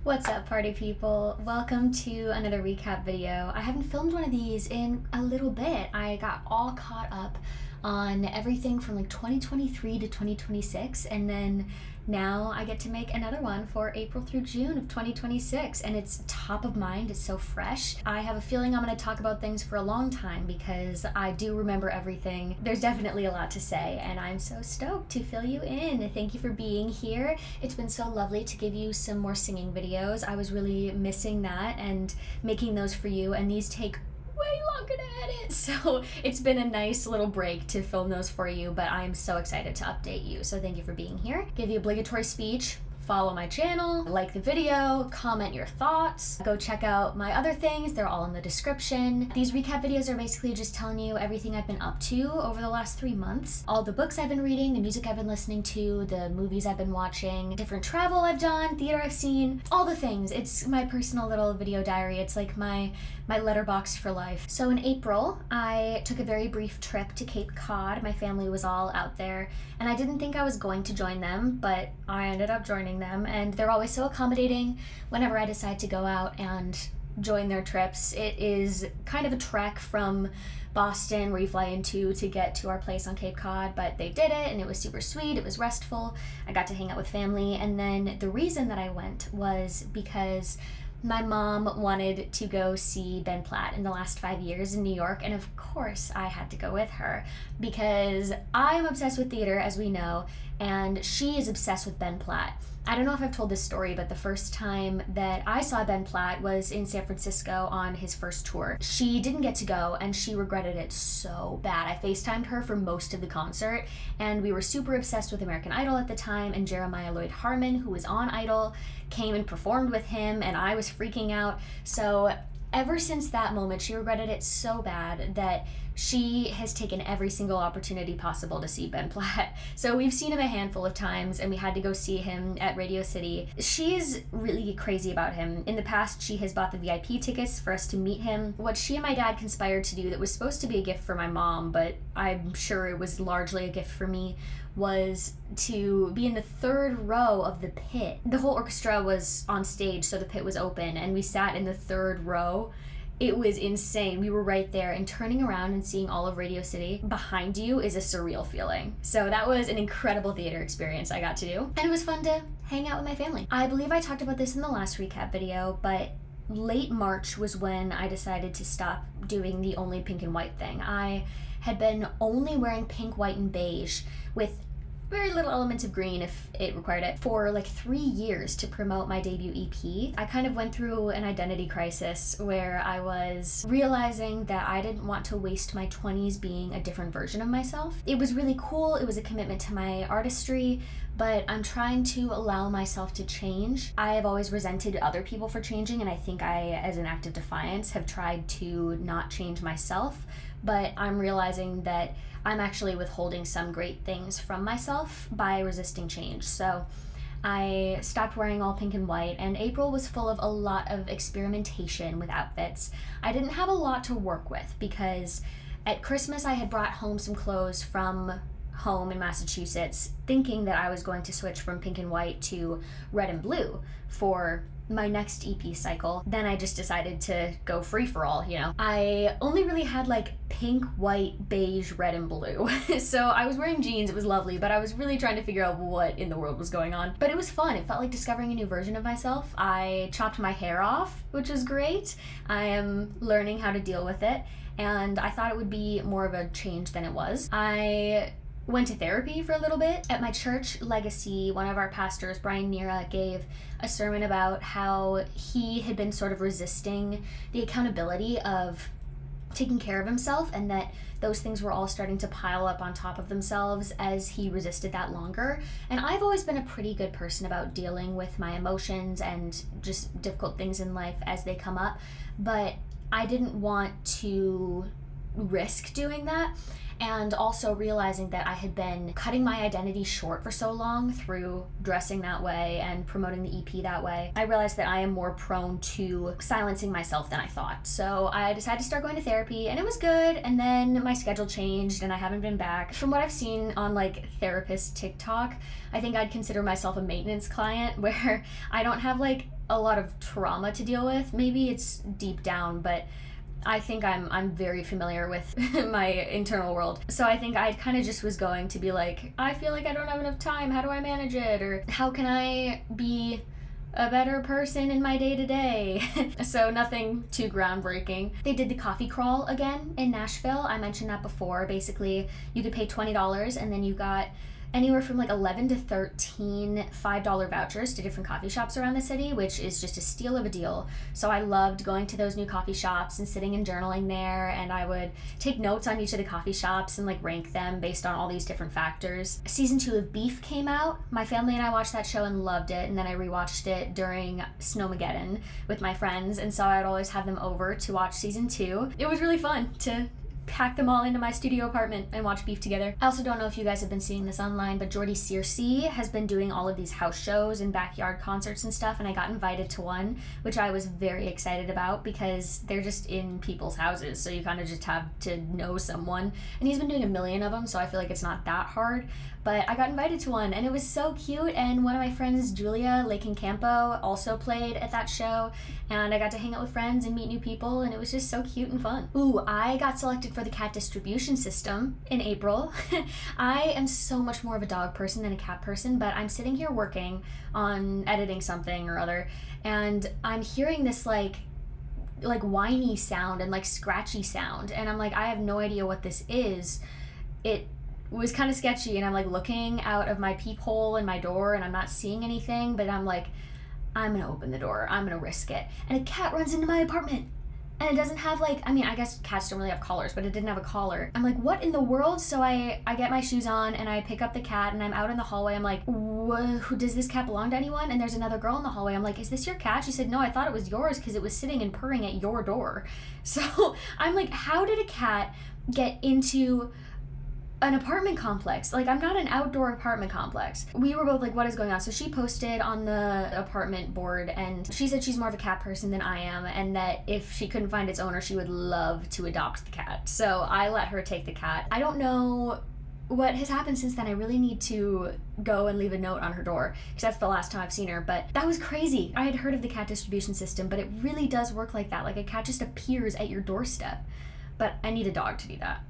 What's up, party people? Welcome to another recap video. I haven't filmed one of these in a little bit. I got all caught up on everything from like 2023 to 2026, and then now I get to make another one for April through June of 2026, and it's top of mind. It's so fresh. I have a feeling I'm going to talk about things for a long time because I do remember everything. There's definitely a lot to say, and I'm so stoked to fill you in. Thank you for being here. It's been so lovely to give you some more singing videos. I was really missing that and making those for you, and these take way longer to edit, so it's been a nice little break to film those for you, but I'm so excited to update you, so thank you for being here. Give the obligatory speech. Follow my channel, like the video, comment your thoughts, go check out my other things, they're all in the description. These recap videos are basically just telling you everything I've been up to over the last 3 months, all the books I've been reading, the music I've been listening to, the movies I've been watching, different travel I've done, theater I've seen, all the things. It's my personal little video diary. It's like my letterbox for life. So in April, I took a very brief trip to Cape Cod. My family was all out there, and I didn't think I was going to join them, but I ended up joining them, and they're always so accommodating whenever I decide to go out and join their trips. It is kind of a trek from Boston, where you fly into, to get to our place on Cape Cod, but they did it and it was super sweet. It was restful. I got to hang out with family, and then the reason that I went was because my mom wanted to go see Ben Platt in the last 5 years in New York, and of course I had to go with her because I'm obsessed with theater, as we know, and she is obsessed with Ben Platt. I don't know if I've told this story, but the first time that I saw Ben Platt was in San Francisco on his first tour. She didn't get to go, and she regretted it so bad. I FaceTimed her for most of the concert, and we were super obsessed with American Idol at the time, and Jeremiah Lloyd Harmon, who was on Idol, came and performed with him, and I was freaking out. So ever since that moment, she regretted it so bad that she has taken every single opportunity possible to see Ben Platt. So we've seen him a handful of times, and we had to go see him at Radio City. She's really crazy about him. In the past, she has bought the VIP tickets for us to meet him. What she and my dad conspired to do that was supposed to be a gift for my mom, but I'm sure it was largely a gift for me, was to be in the third row of the pit. The whole orchestra was on stage, so the pit was open, and we sat in the third row. It was insane. We were right there, and turning around and seeing all of Radio City behind you is a surreal feeling. So that was an incredible theater experience I got to do, and it was fun to hang out with my family. I believe I talked about this in the last recap video, but late March was when I decided to stop doing the only pink and white thing. I had been only wearing pink, white, and beige with very little elements of green if it required it for like 3 years to promote my debut EP. I kind of went through an identity crisis where I was realizing that I didn't want to waste my 20s being a different version of myself. It was really cool. It was a commitment to my artistry, but I'm trying to allow myself to change. I have always resented other people for changing, and I think I, as an act of defiance, have tried to not change myself, but I'm realizing that I'm actually withholding some great things from myself by resisting change. So I stopped wearing all pink and white, and April was full of a lot of experimentation with outfits. I didn't have a lot to work with because at Christmas I had brought home some clothes from home in Massachusetts, thinking that I was going to switch from pink and white to red and blue for my next EP cycle. Then I just decided to go free for all, you know. I only really had like pink, white, beige, red, and blue. So I was wearing jeans, it was lovely, but I was really trying to figure out what in the world was going on. But it was fun. It felt like discovering a new version of myself. I chopped my hair off, which was great. I am learning how to deal with it, and I thought it would be more of a change than it was. I went to therapy for a little bit. At my church legacy, one of our pastors, Brian Nira, gave a sermon about how he had been sort of resisting the accountability of taking care of himself, and that those things were all starting to pile up on top of themselves as he resisted that longer. And I've always been a pretty good person about dealing with my emotions and just difficult things in life as they come up, but I didn't want to risk doing that. And also realizing that I had been cutting my identity short for so long through dressing that way and promoting the EP that way, I realized that I am more prone to silencing myself than I thought. So I decided to start going to therapy, and it was good, and then my schedule changed and I haven't been back. From what I've seen on like therapist TikTok, I think I'd consider myself a maintenance client where I don't have like a lot of trauma to deal with. Maybe it's deep down, but I think I'm very familiar with my internal world. So I think I kind of just was going to be like, I feel like I don't have enough time. How do I manage it? Or how can I be a better person in my day-to-day? So nothing too groundbreaking. They did the coffee crawl again in Nashville. I mentioned that before. Basically, you could pay $20 and then you got anywhere from like 11 to 13 $5 vouchers to different coffee shops around the city, which is just a steal of a deal. So I loved going to those new coffee shops and sitting and journaling there, and I would take notes on each of the coffee shops and like rank them based on all these different factors. Season 2 of Beef came out. My family and I watched that show and loved it, and then I rewatched it during Snowmageddon with my friends, and so I'd always have them over to watch season 2. It was really fun to pack them all into my studio apartment and watch Beef together. I also don't know if you guys have been seeing this online, but Jordy Searcy has been doing all of these house shows and backyard concerts and stuff, and I got invited to one, which I was very excited about because they're just in people's houses, so you kind of just have to know someone. And he's been doing a million of them, so I feel like it's not that hard. But I got invited to one, and it was so cute, and one of my friends, Julia Lakencampo, also played at that show, and I got to hang out with friends and meet new people, and it was just so cute and fun. Ooh, I got selected for the cat distribution system in April. I am so much more of a dog person than a cat person, but I'm sitting here working on editing something or other, and I'm hearing this like whiny sound and like scratchy sound, and I'm like, I have no idea what this is. It was kind of sketchy, and I'm like looking out of my peephole in my door and I'm not seeing anything, but I'm like, I'm gonna open the door, I'm gonna risk it. And a cat runs into my apartment, and it doesn't have like, I mean, I guess cats don't really have collars, but it didn't have a collar. I'm like, what in the world? So I get my shoes on and I pick up the cat, and I'm out in the hallway. I'm like, who does this cat belong to anyone? And there's another girl in the hallway. I'm like, is this your cat? She said, no, I thought it was yours because it was sitting and purring at your door. So I'm like, how did a cat get into an apartment complex? Like, I'm not an outdoor apartment complex. We were both like, what is going on? So she posted on the apartment board, and she said she's more of a cat person than I am, and that if she couldn't find its owner, she would love to adopt the cat. So I let her take the cat. I don't know what has happened since then. I really need to go and leave a note on her door, because that's the last time I've seen her. But that was crazy. I had heard of the cat distribution system, but it really does work like that. Like, a cat just appears at your doorstep. But I need a dog to do that.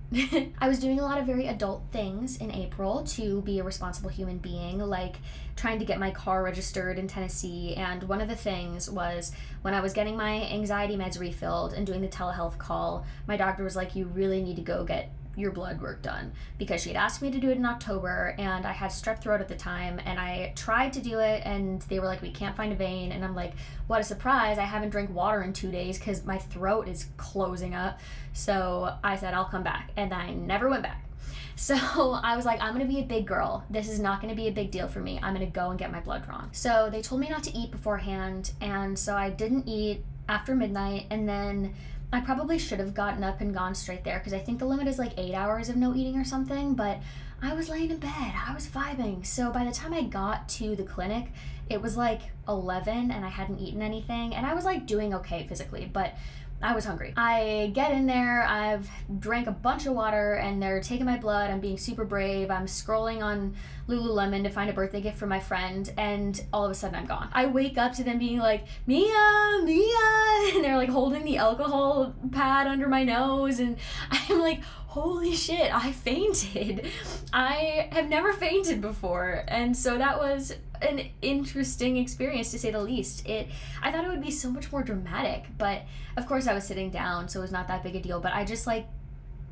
I was doing a lot of very adult things in April to be a responsible human being, like trying to get my car registered in Tennessee. And one of the things was when I was getting my anxiety meds refilled and doing the telehealth call, my doctor was like, you really need to go get your blood work done, because she had asked me to do it in October, and I had strep throat at the time, and I tried to do it, and they were like, we can't find a vein. And I'm like, what a surprise, I haven't drank water in 2 days because my throat is closing up. So I said, I'll come back, and I never went back. So I was like, I'm gonna be a big girl. This is not gonna be a big deal for me. I'm gonna go and get my blood drawn. So they told me not to eat beforehand, and so I didn't eat after midnight, and then I probably should have gotten up and gone straight there, because I think the limit is like 8 hours of no eating or something, but I was laying in bed, I was vibing. So by the time I got to the clinic, it was like 11 and I hadn't eaten anything, and I was like doing okay physically, but I was hungry. I get in there, I've drank a bunch of water, and they're taking my blood. I'm being super brave. I'm scrolling on Lululemon to find a birthday gift for my friend, and all of a sudden I'm gone. I wake up to them being like, Mia, Mia, and they're like holding the alcohol pad under my nose, and I'm like, holy shit, I fainted. I have never fainted before, and so that was an interesting experience, to say the least. I thought it would be so much more dramatic, but of course I was sitting down, so it was not that big a deal, but I just like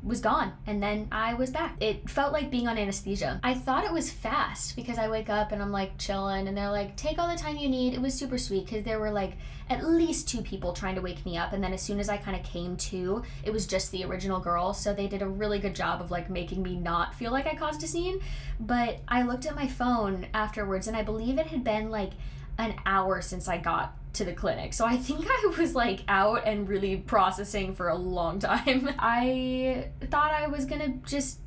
was gone, and then I was back. It felt like being on anesthesia. I thought it was fast, because I wake up and I'm like chilling, and they're like, take all the time you need. It was super sweet, because there were like at least 2 people trying to wake me up, and then as soon as I kind of came to, it was just the original girl, so they did a really good job of like making me not feel like I caused a scene. But I looked at my phone afterwards, and I believe it had been like an hour since I got to the clinic. So I think I was like out and really processing for a long time. I thought I was gonna just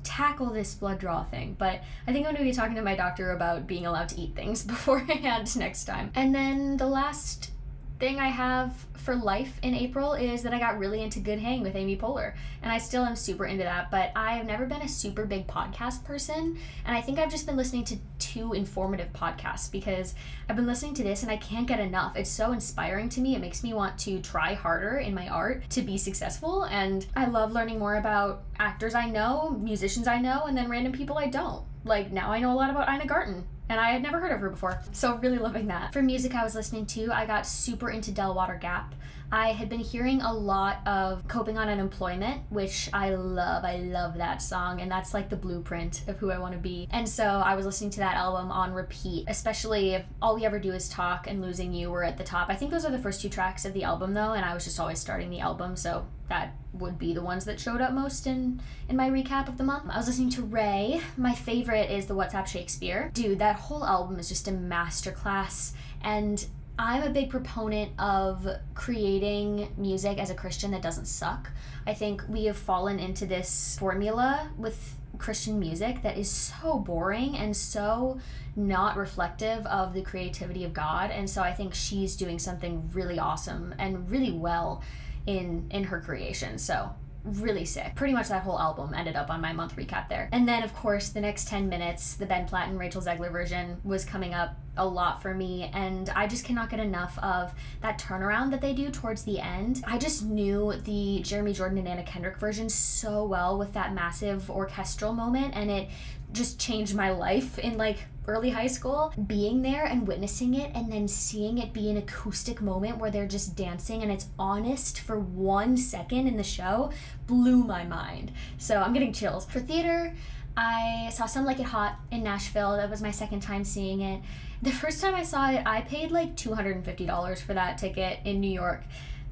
tackle this blood draw thing, but I think I'm gonna be talking to my doctor about being allowed to eat things beforehand next time. And then the last thing I have for life in April is that I got really into Good Hang with Amy Poehler, and I still am super into that, but I've never been a super big podcast person, and I think I've just been listening to 2 informative podcasts because I've been listening to this and I can't get enough. It's so inspiring to me. It makes me want to try harder in my art to be successful, and I love learning more about actors I know, musicians I know, and then random people I don't. Like, now I know a lot about Ina Garten, and I had never heard of her before, so really loving that. For music I was listening to, I got super into Delwater Gap. I had been hearing a lot of Coping on Unemployment, which I love. I love that song, and that's like the blueprint of who I want to be. And so I was listening to that album on repeat, especially if All We Ever Do Is Talk and Losing You were at the top. I think those are the first 2 tracks of the album though, and I was just always starting the album, so that would be the ones that showed up most in my recap of the month. I was listening to Ray. My favorite is the What's Up Shakespeare. Dude, that whole album is just a masterclass, and I'm a big proponent of creating music as a Christian that doesn't suck. I think we have fallen into this formula with Christian music that is so boring and so not reflective of the creativity of God, and so I think she's doing something really awesome and really well in her creation. So really sick. Pretty much that whole album ended up on my month recap there. And then of course the next 10 minutes, the Ben Platt and Rachel Zegler version was coming up a lot for me, and I just cannot get enough of that turnaround that they do towards the end. I just knew the Jeremy Jordan and Anna Kendrick version so well with that massive orchestral moment, and it just changed my life in like early high school. Being there and witnessing it and then seeing it be an acoustic moment where they're just dancing and it's honest for 1 second in the show blew my mind. So I'm getting chills. For theater, I saw Some Like It Hot in Nashville. That was my second time seeing it. The first time I saw it, I paid like $250 for that ticket in New York,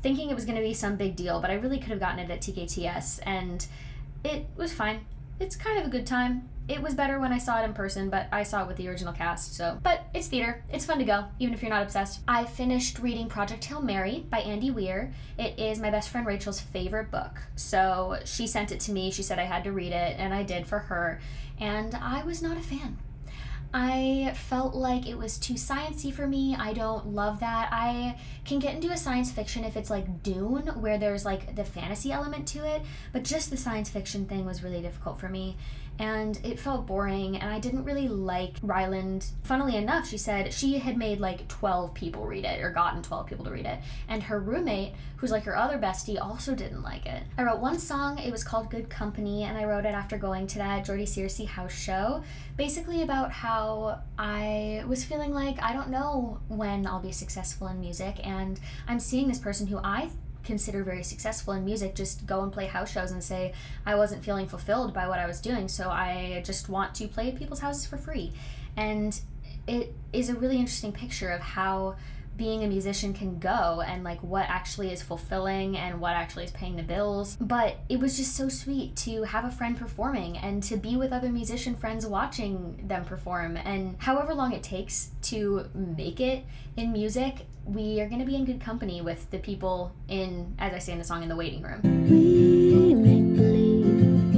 thinking it was going to be some big deal, but I really could have gotten it at TKTS, and it was fine. It's kind of a good time. It was better when I saw it in person, but I saw it with the original cast, so. But it's theater. It's fun to go, even if you're not obsessed. I finished reading Project Hail Mary by Andy Weir. It is my best friend Rachel's favorite book. So she sent it to me. She said I had to read it, and I did for her. And I was not a fan. I felt like it was too sciencey for me. I don't love that. I can get into a science fiction if it's like Dune, where there's like the fantasy element to it, but just the science fiction thing was really difficult for me, and it felt boring, and I didn't really like Ryland. Funnily enough, she said she had made like 12 people read it, or gotten 12 people to read it, and her roommate, who's like her other bestie, also didn't like it. I wrote one song. It was called Good Company, and I wrote it after going to that Jordy Searcy house show, basically about how I was feeling like I don't know when I'll be successful in music, and I'm seeing this person who I consider very successful in music just go and play house shows and say I wasn't feeling fulfilled by what I was doing, so I just want to play at people's houses for free. And it is a really interesting picture of how being a musician can go, and like what actually is fulfilling and what actually is paying the bills. But it was just so sweet to have a friend performing and to be with other musician friends watching them perform, and however long it takes to make it in music, we are going to be in good company with the people in, as I say in the song, in the waiting room. We make believe,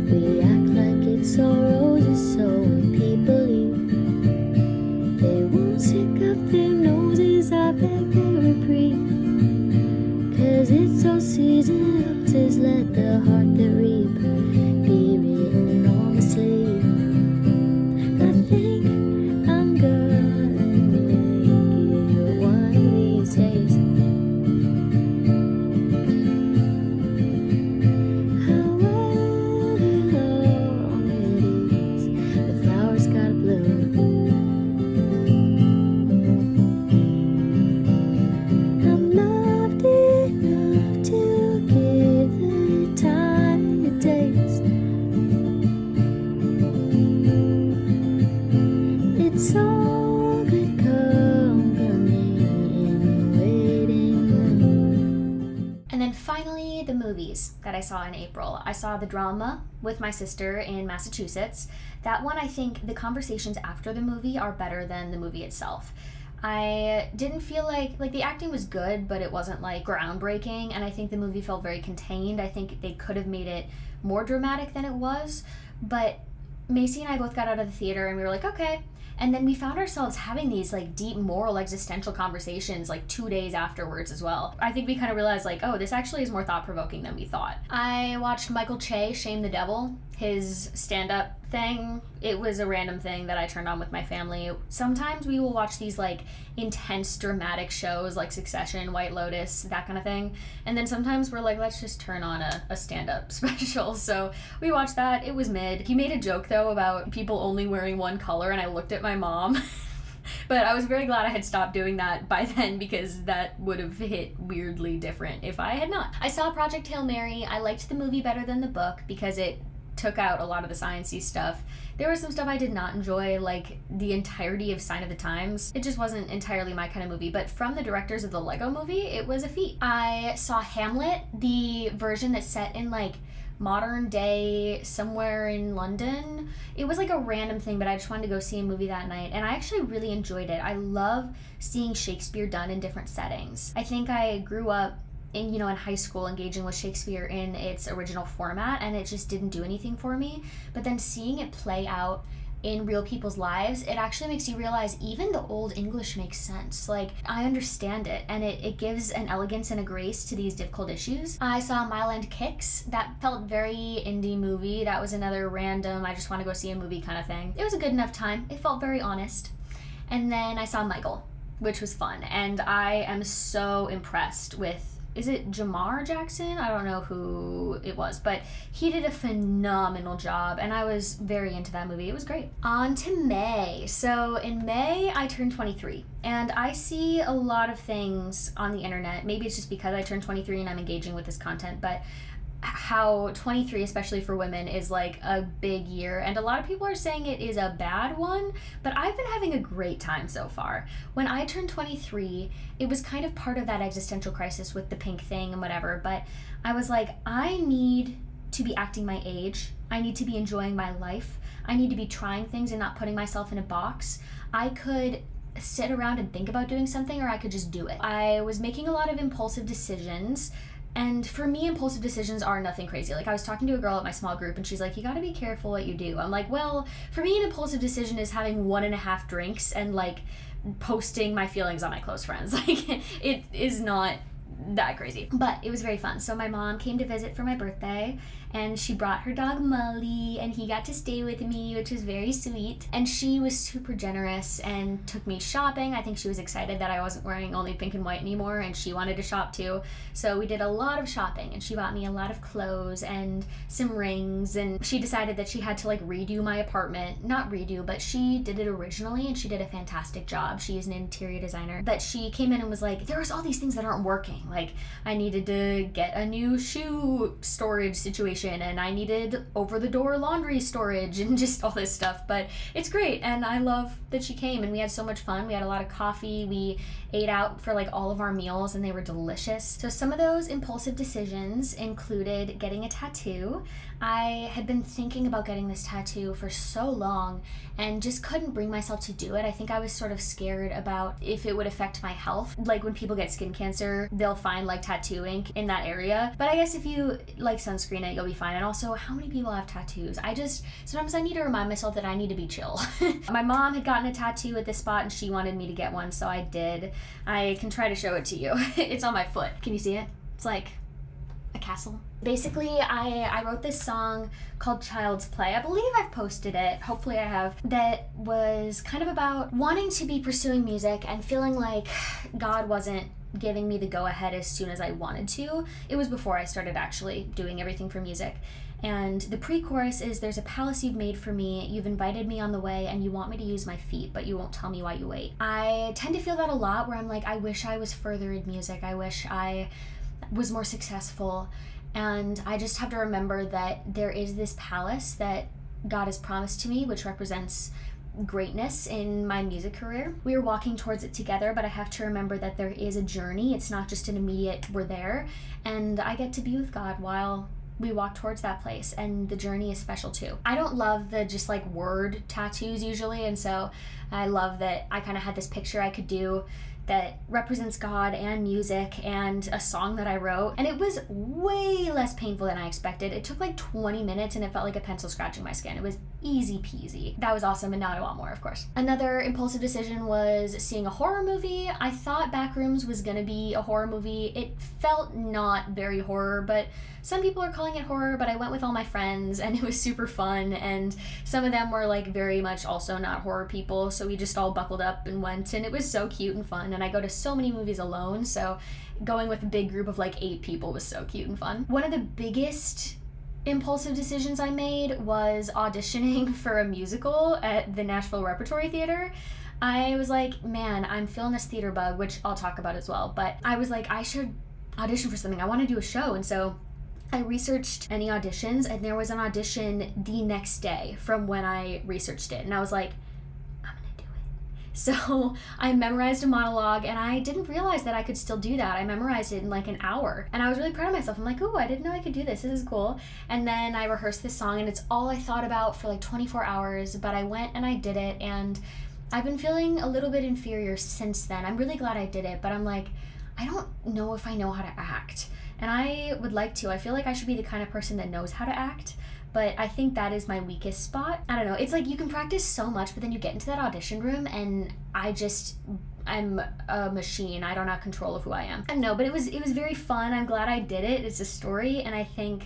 we act like it's all roses, so when people leave, they won't stick up their noses, I beg they reprieve, 'cause it's all seasonal, tis let the heart that reap be written on the sleeve. I think I'm gonna make it one of these days. However long it is, the flowers gotta bloom. I'm loved enough to give the time it takes. It's all good company in the waiting room. And then finally, the movies that I saw in April. I saw The Drama with my sister in Massachusetts. That one, I think the conversations after the movie are better than the movie itself. I didn't feel like the acting was good, but it wasn't like groundbreaking, and I think the movie felt very contained. I think they could have made it more dramatic than it was, but Macy and I both got out of the theater and we were like, okay. And then we found ourselves having these like deep moral existential conversations like 2 days afterwards as well. I think we kind of realized like, oh, this actually is more thought-provoking than we thought. I watched Michael Che, Shame the Devil, his stand-up thing. It was a random thing that I turned on with my family. Sometimes we will watch these like intense dramatic shows like Succession, White Lotus, that kind of thing. And then sometimes we're like, let's just turn on a stand-up special. So we watched that. It was mid. He made a joke though about people only wearing one color, and I looked at my mom. But I was very glad I had stopped doing that by then, because that would have hit weirdly different if I had not. I saw Project Hail Mary. I liked the movie better than the book because it took out a lot of the sciencey stuff. There was some stuff I did not enjoy, like the entirety of Sign of the Times. It just wasn't entirely my kind of movie, but from the directors of the Lego Movie, it was a feat. I saw Hamlet, the version that's set in like modern day somewhere in London. It was like a random thing, but I just wanted to go see a movie that night, and I actually really enjoyed it. I love seeing Shakespeare done in different settings. I think I grew up in high school engaging with Shakespeare in its original format, and it just didn't do anything for me. But then seeing it play out in real people's lives, it actually makes you realize even the old English makes sense. Like, I understand it, and it gives an elegance and a grace to these difficult issues. I saw Mile End Kicks. That felt very indie movie. That was another random, I just want to go see a movie kind of thing. It was a good enough time. It felt very honest. And then I saw Michael, which was fun, and I am so impressed with, is it Jamar Jackson? I don't know who it was, but he did a phenomenal job, and I was very into that movie. It was great. On to May. So in May, I turned 23, and I see a lot of things on the internet. Maybe it's just because I turned 23 and I'm engaging with this content, but how 23, especially for women, is like a big year, and a lot of people are saying it is a bad one, but I've been having a great time so far. When I turned 23, it was kind of part of that existential crisis with the pink thing and whatever, but I was like, I need to be acting my age. I need to be enjoying my life. I need to be trying things and not putting myself in a box. I could sit around and think about doing something, or I could just do it. I was making a lot of impulsive decisions. And for me, impulsive decisions are nothing crazy. Like, I was talking to a girl at my small group, and she's like, you gotta be careful what you do. I'm like, well, for me, an impulsive decision is having 1.5 drinks and, like, posting my feelings on my close friends. Like, it is not that crazy. But it was very fun. So my mom came to visit for my birthday, and she brought her dog Molly, and he got to stay with me, which was very sweet. And she was super generous and took me shopping. I think she was excited that I wasn't wearing only pink and white anymore, and she wanted to shop too. So we did a lot of shopping, and she bought me a lot of clothes and some rings, and she decided that she had to like redo my apartment. Not redo, but she did it originally, and she did a fantastic job. She is an interior designer. But she came in and was like, there's all these things that aren't working. Like, I needed to get a new shoe storage situation, and I needed over-the-door laundry storage and just all this stuff. But it's great, and I love that she came, and we had so much fun. We had a lot of coffee. We ate out for like all of our meals, and they were delicious. So some of those impulsive decisions included getting a tattoo. I had been thinking about getting this tattoo for so long and just couldn't bring myself to do it. I think I was sort of scared about if it would affect my health. Like, when people get skin cancer, they'll find like tattoo ink in that area. But I guess if you like sunscreen it, you'll be fine. And also, how many people have tattoos? Sometimes I need to remind myself that I need to be chill. My mom had gotten a tattoo at this spot, and she wanted me to get one, so I did. I can try to show it to you. It's on my foot. Can you see it? It's like a castle. Basically, I wrote this song called Child's Play. I believe I've posted it. Hopefully I have. That was kind of about wanting to be pursuing music and feeling like God wasn't giving me the go-ahead as soon as I wanted to. It was before I started actually doing everything for music. And the pre-chorus is, there's a palace you've made for me, you've invited me on the way, and you want me to use my feet, but you won't tell me why you wait. I tend to feel that a lot, where I'm like, I wish I was further in music. I wish I was more successful. And I just have to remember that there is this palace that God has promised to me, which represents greatness in my music career. We are walking towards it together, but I have to remember that there is a journey. It's not just an immediate, we're there. And I get to be with God while we walk towards that place, and the journey is special too. I don't love the just like word tattoos usually, and so I love that I kind of had this picture I could do that represents God and music and a song that I wrote. And it was way less painful than I expected. It took like 20 minutes and it felt like a pencil scratching my skin. It was easy peasy. That was awesome, and now I want more, of course. Another impulsive decision was seeing a horror movie. I thought Backrooms was gonna be a horror movie. It felt not very horror, but some people are calling it horror, but I went with all my friends and it was super fun, and some of them were like very much also not horror people, so we just all buckled up and went, and it was so cute and fun. And I go to so many movies alone, so going with a big group of like 8 people was so cute and fun. One of the biggest impulsive decisions I made was auditioning for a musical at the Nashville Repertory Theater. I was like, man, I'm feeling this theater bug, which I'll talk about as well, but I was like, I should audition for something. I want to do a show. And so I researched any auditions, and there was an audition the next day from when I researched it. And I was like, I'm gonna do it. So I memorized a monologue, and I didn't realize that I could still do that. I memorized it in like an hour, and I was really proud of myself. I'm like, oh, I didn't know I could do this. This is cool. And then I rehearsed this song, and it's all I thought about for like 24 hours, but I went and I did it, and I've been feeling a little bit inferior since then. I'm really glad I did it, but I'm like, I don't know if I know how to act. And I would like to. I feel like I should be the kind of person that knows how to act, but I think that is my weakest spot. I don't know. It's like you can practice so much, but then you get into that audition room and I'm a machine. I don't have control of who I am. I don't know, but it was very fun. I'm glad I did it. It's a story, and I think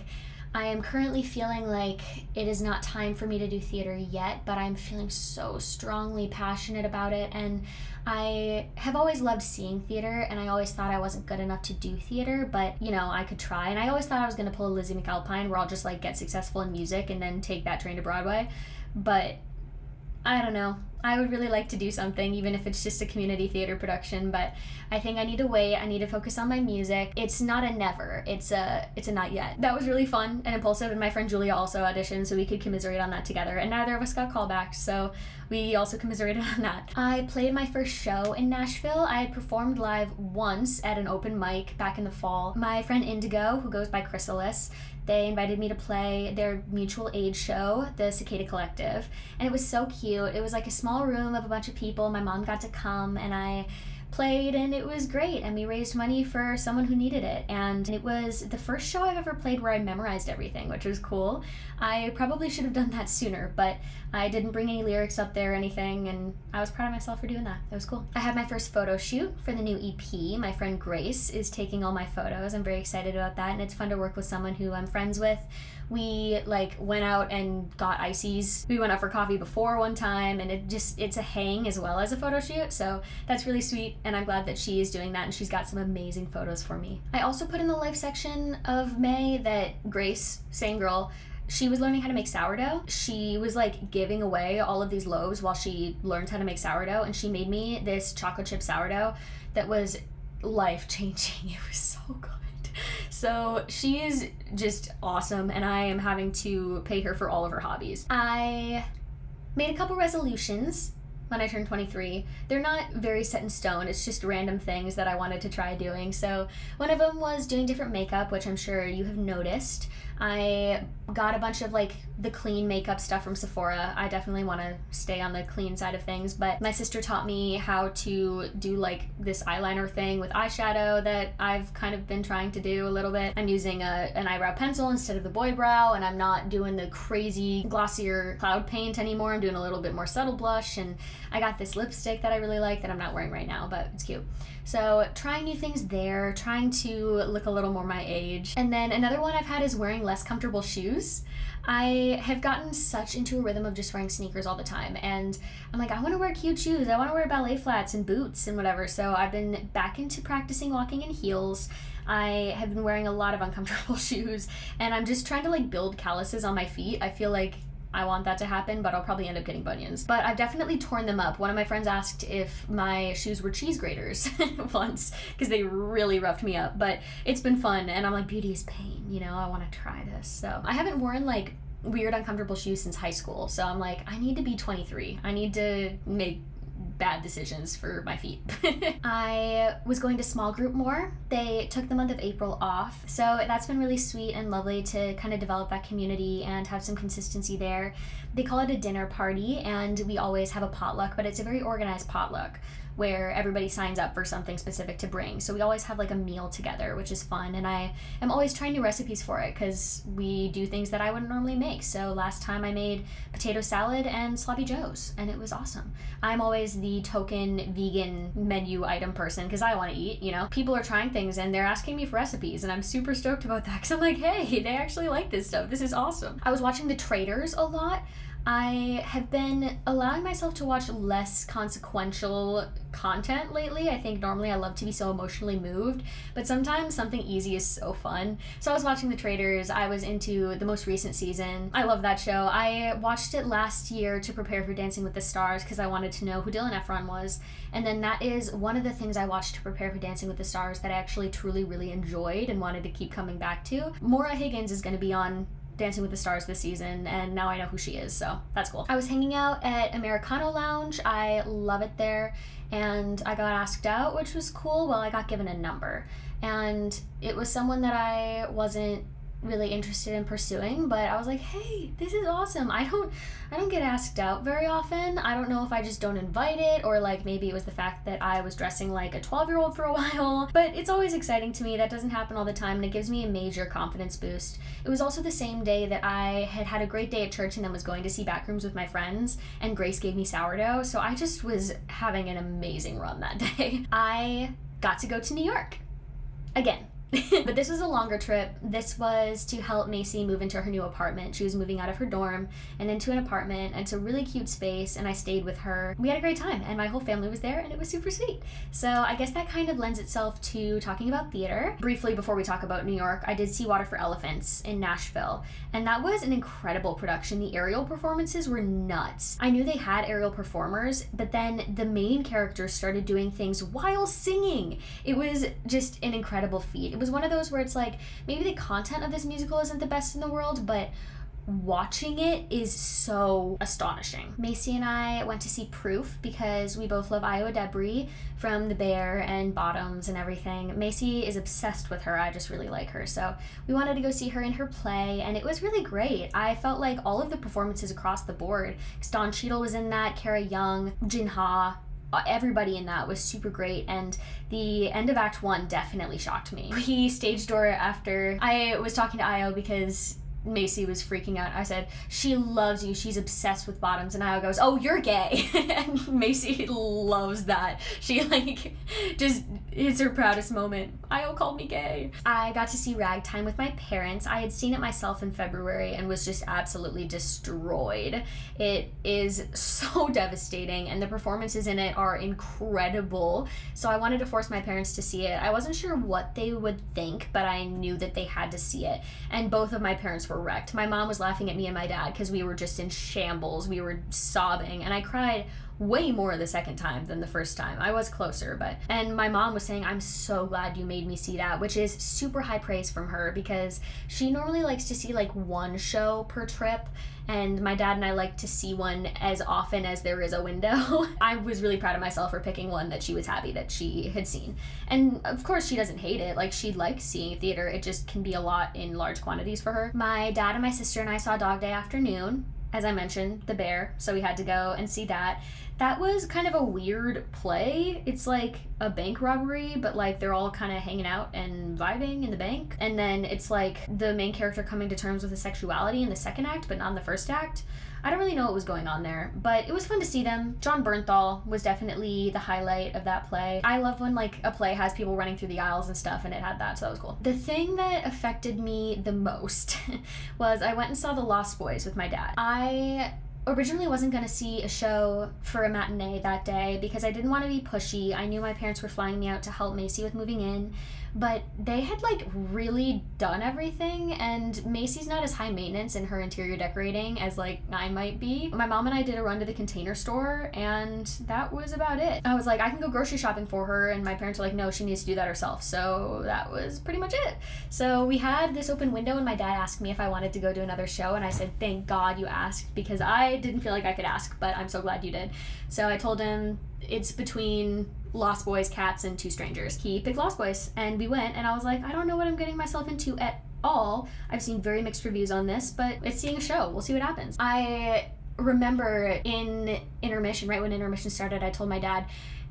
I am currently feeling like it is not time for me to do theater yet, but I'm feeling so strongly passionate about it, and I have always loved seeing theater, and I always thought I wasn't good enough to do theater, but you know, I could try. And I always thought I was gonna pull a Lizzie McAlpine, where I'll just like get successful in music and then take that train to Broadway, but I don't know. I would really like to do something, even if it's just a community theater production, but I think I need to wait. I need to focus on my music. It's not a never, it's a not yet. That was really fun and impulsive, and my friend Julia also auditioned, so we could commiserate on that together, and neither of us got callbacks, so we also commiserated on that. I played my first show in Nashville. I had performed live once at an open mic back in the fall. My friend Indigo, who goes by Chrysalis, they invited me to play their mutual aid show, the Cicada Collective, and it was so cute. It was like a small room of a bunch of people. My mom got to come, and I played, and it was great, and we raised money for someone who needed it, and it was the first show I've ever played where I memorized everything, which was cool. I probably should have done that sooner, but I didn't bring any lyrics up there or anything, and I was proud of myself for doing that. It was cool. I had my first photo shoot for the new EP. My friend Grace is taking all my photos. I'm very excited about that, and it's fun to work with someone who I'm friends with. We like went out and got ices. We went out for coffee before one time, and it's a hang as well as a photo shoot, so that's really sweet, and I'm glad that she is doing that, and she's got some amazing photos for me. I also put in the life section of May that Grace, same girl, she was learning how to make sourdough. She was like giving away all of these loaves while she learned how to make sourdough, and she made me this chocolate chip sourdough that was life-changing. It was so good. So she is just awesome, and I am having to pay her for all of her hobbies. I made a couple resolutions when I turned 23. They're not very set in stone. It's just random things that I wanted to try doing. So one of them was doing different makeup, which I'm sure you have noticed. I got a bunch of like the clean makeup stuff from Sephora. I definitely want to stay on the clean side of things, but my sister taught me how to do like this eyeliner thing with eyeshadow that I've kind of been trying to do a little bit. I'm using an eyebrow pencil instead of the boy brow, and I'm not doing the crazy glossier cloud paint anymore. I'm doing a little bit more subtle blush, and I got this lipstick that I really like that I'm not wearing right now, but it's cute. So trying new things there, trying to look a little more my age. And then another one I've had is wearing less comfortable shoes. I have gotten such into a rhythm of just wearing sneakers all the time, and I'm like, I want to wear cute shoes. I want to wear ballet flats and boots and whatever. So I've been back into practicing walking in heels. I have been wearing a lot of uncomfortable shoes, and I'm just trying to like build calluses on my feet. I feel like I want that to happen, but I'll probably end up getting bunions. But I've definitely torn them up. One of my friends asked if my shoes were cheese graters once, because they really roughed me up, but it's been fun, and I'm like, beauty is pain, you know, I want to try this. So I haven't worn like weird uncomfortable shoes since high school, so I'm like, I need to be 23. I need to make bad decisions for my feet. I was going to small group more. They took the month of April off, so that's been really sweet and lovely to kind of develop that community and have some consistency there. They call it a dinner party, and we always have a potluck, but it's a very organized potluck where everybody signs up for something specific to bring. So we always have like a meal together, which is fun, and I am always trying new recipes for it because we do things that I wouldn't normally make. So last time I made potato salad and sloppy joes, and it was awesome. I'm always the token vegan menu item person because I want to eat, you know. People are trying things and they're asking me for recipes, and I'm super stoked about that because I'm like, hey, they actually like this stuff. This is awesome. I was watching The Traitors a lot. I have been allowing myself to watch less consequential content lately. I think normally I love to be so emotionally moved, but sometimes something easy is so fun. So I was watching The Traitors. I was into the most recent season. I love that show. I watched it last year to prepare for Dancing with the Stars because I wanted to know who Dylan Efron was. And then that is one of the things I watched to prepare for Dancing with the Stars that I actually truly really enjoyed and wanted to keep coming back to. Maura Higgins is going to be on Dancing with the Stars this season, and now I know who she is, so that's cool. I was hanging out at Americano Lounge. I love it there, and I got asked out, which was cool. Well, I got given a number, and it was someone that I wasn't really interested in pursuing, but I was like, hey, this is awesome. I don't get asked out very often. I don't know if I just don't invite it, or like maybe it was the fact that I was dressing like a 12-year-old for a while, but it's always exciting to me. That doesn't happen all the time, and it gives me a major confidence boost. It was also the same day that I had a great day at church and then was going to see Backrooms with my friends, and Grace gave me sourdough, so I just was having an amazing run that day. I got to go to New York again. But this was a longer trip. This was to help Macy move into her new apartment. She was moving out of her dorm and into an apartment, and it's a really cute space, and I stayed with her. We had a great time, and my whole family was there, and it was super sweet. So I guess that kind of lends itself to talking about theater. Briefly, before we talk about New York, I did see Water for Elephants in Nashville, and that was an incredible production. The aerial performances were nuts. I knew they had aerial performers, but then the main characters started doing things while singing. It was just an incredible feat. It was one of those where it's like, maybe the content of this musical isn't the best in the world, but watching it is so astonishing. Macy and I went to see Proof because we both love Iowa Debris from The Bear and Bottoms and everything. Macy is obsessed with her. I just really like her. So we wanted to go see her in her play, and it was really great. I felt like all of the performances across the board, Don Cheadle was in that, Kara Young, Jin Ha, everybody in that was super great, and the end of Act 1 definitely shocked me. We stage door after. I was talking to Io because Macy was freaking out. I said, she loves you, she's obsessed with Bottoms, and Io goes, oh, you're gay. And Macy loves that. She like just, it's her proudest moment. Io called me gay. I got to see Ragtime with my parents. I had seen it myself in February and was just absolutely destroyed. It is so devastating, and the performances in it are incredible. So I wanted to force my parents to see it. I wasn't sure what they would think, but I knew that they had to see it, and both of my parents were wrecked. My mom was laughing at me and my dad because we were just in shambles. We were sobbing, and I cried way more the second time than the first time. I was closer, and my mom was saying, I'm so glad you made me see that, which is super high praise from her because she normally likes to see like one show per trip, and my dad and I like to see one as often as there is a window. I was really proud of myself for picking one that she was happy that she had seen. And of course she doesn't hate it. Like, she likes seeing theater. It just can be a lot in large quantities for her. My dad and my sister and I saw Dog Day Afternoon, as I mentioned, The Bear, so we had to go and see that. That was kind of a weird play. It's like a bank robbery, but like they're all kind of hanging out and vibing in the bank. And then it's like the main character coming to terms with his sexuality in the second act, but not in the first act. I don't really know what was going on there, but it was fun to see them. John Bernthal was definitely the highlight of that play. I love when like a play has people running through the aisles and stuff, and it had that, so that was cool. The thing that affected me the most was I went and saw The Lost Boys with my dad. I originally wasn't going to see a show for a matinee that day because I didn't want to be pushy. I knew my parents were flying me out to help Macy with moving in, but they had like really done everything, and Macy's not as high maintenance in her interior decorating as like I might be. My mom and I did a run to the Container Store, and that was about it. I was like, I can go grocery shopping for her, and my parents were like, no, she needs to do that herself. So that was pretty much it. So we had this open window, and my dad asked me if I wanted to go to another show, and I said, thank God you asked, because I didn't feel like I could ask, but I'm so glad you did. So I told him it's between Lost Boys, Cats, and Two Strangers. He picked Lost Boys, and we went, and I was like, I don't know what I'm getting myself into at all. I've seen very mixed reviews on this, but it's seeing a show. We'll see what happens. I remember in intermission, right when intermission started, I told my dad,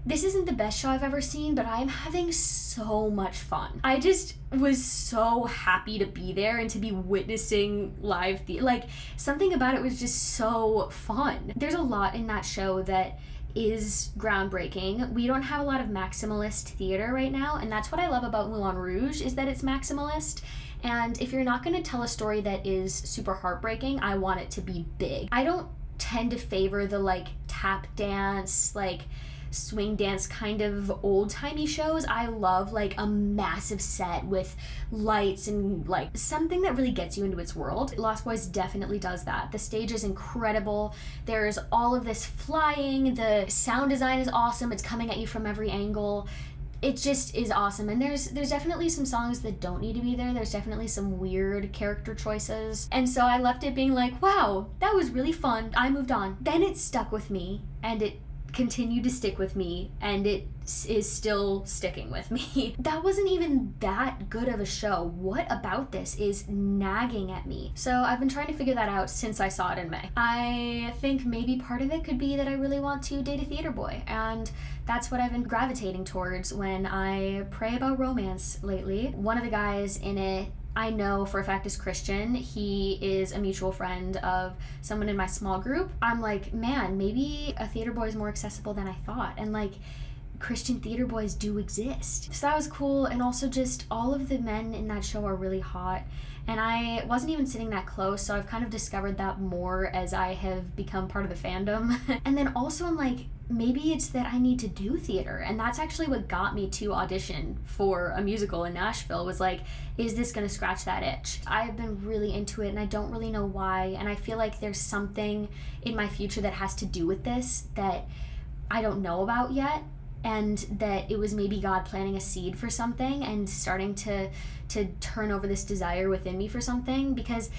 this isn't the best show I've ever seen, but I'm having so much fun. I just was so happy to be there and to be witnessing live theater. Like, something about it was just so fun. There's a lot in that show that is groundbreaking. We don't have a lot of maximalist theater right now, and that's what I love about Moulin Rouge, is that it's maximalist. And if you're not going to tell a story that is super heartbreaking, I want it to be big. I don't tend to favor the like tap dance, like swing dance kind of old-timey shows. I love like a massive set with lights and like something that really gets you into its world. Lost Boys definitely does that. The stage is incredible. There's all of this flying. The sound design is awesome. It's coming at you from every angle. It just is awesome. And there's definitely some songs that don't need to be there. There's definitely some weird character choices. And so I left it being like, wow, that was really fun. I moved on. Then it stuck with me, and it continued to stick with me, and it is still sticking with me. That wasn't even that good of a show. What about this is nagging at me? So I've been trying to figure that out since I saw it in May. I think maybe part of it could be that I really want to date a theater boy, and that's what I've been gravitating towards when I pray about romance lately. One of the guys in it I know for a fact is Christian. He is a mutual friend of someone in my small group. I'm like, man, maybe a theater boy is more accessible than I thought. And like, Christian theater boys do exist. So that was cool. And also just all of the men in that show are really hot. And I wasn't even sitting that close, so I've kind of discovered that more as I have become part of the fandom. And then also I'm like, maybe it's that I need to do theater. And that's actually what got me to audition for a musical in Nashville, was like, is this gonna scratch that itch? I've been really into it and I don't really know why. And I feel like there's something in my future that has to do with this that I don't know about yet. And that it was maybe God planting a seed for something and starting to turn over this desire within me for something, because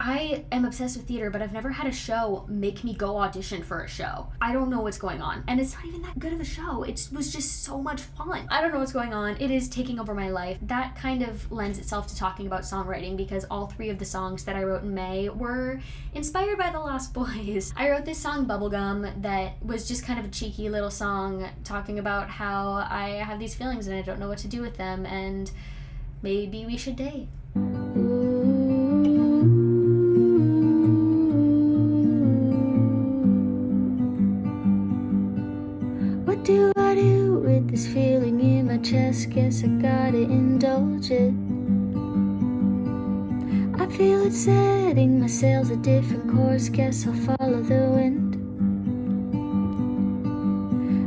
I am obsessed with theater, but I've never had a show make me go audition for a show. I don't know what's going on. And it's not even that good of a show. It was just so much fun. I don't know what's going on. It is taking over my life. That kind of lends itself to talking about songwriting, because all 3 of the songs that I wrote in May were inspired by the Lost Boys. I wrote this song, Bubblegum, that was just kind of a cheeky little song talking about how I have these feelings and I don't know what to do with them, and maybe we should date. What do I do with this feeling in my chest? Guess I gotta indulge it. I feel it setting my sails a different course. Guess I'll follow the wind.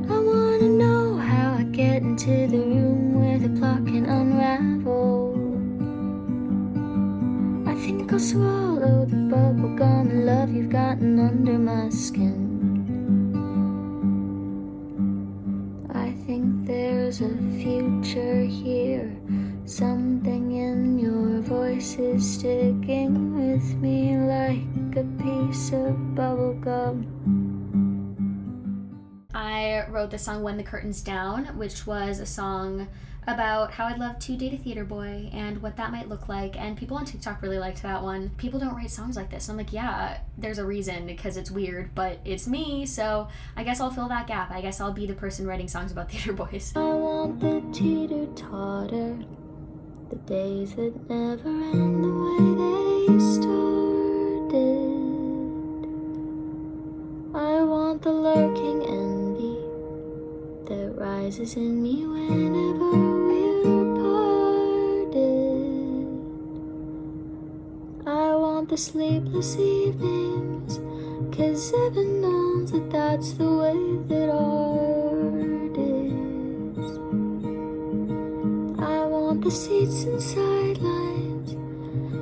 I wanna know how I get into the room where the plot can unravel. I think I'll swallow the bubblegum and love you've gotten under my skin. I think there's a future here. Something in your voice is sticking with me like a piece of bubblegum. I wrote the song When the Curtain's Down, which was a song about how I'd love to date a theater boy and what that might look like, and people on TikTok really liked that one. People don't write songs like this. I'm like, yeah, there's a reason, because it's weird, but it's me, so I guess I'll fill that gap. I guess I'll be the person writing songs about theater boys. I want the teeter-totter, the days that never end the way they started. I want the lurking envy that rises in me whenever we're parted. I want the sleepless evenings, 'cause heaven knows that that's the way that art is. I want the seats and sidelines,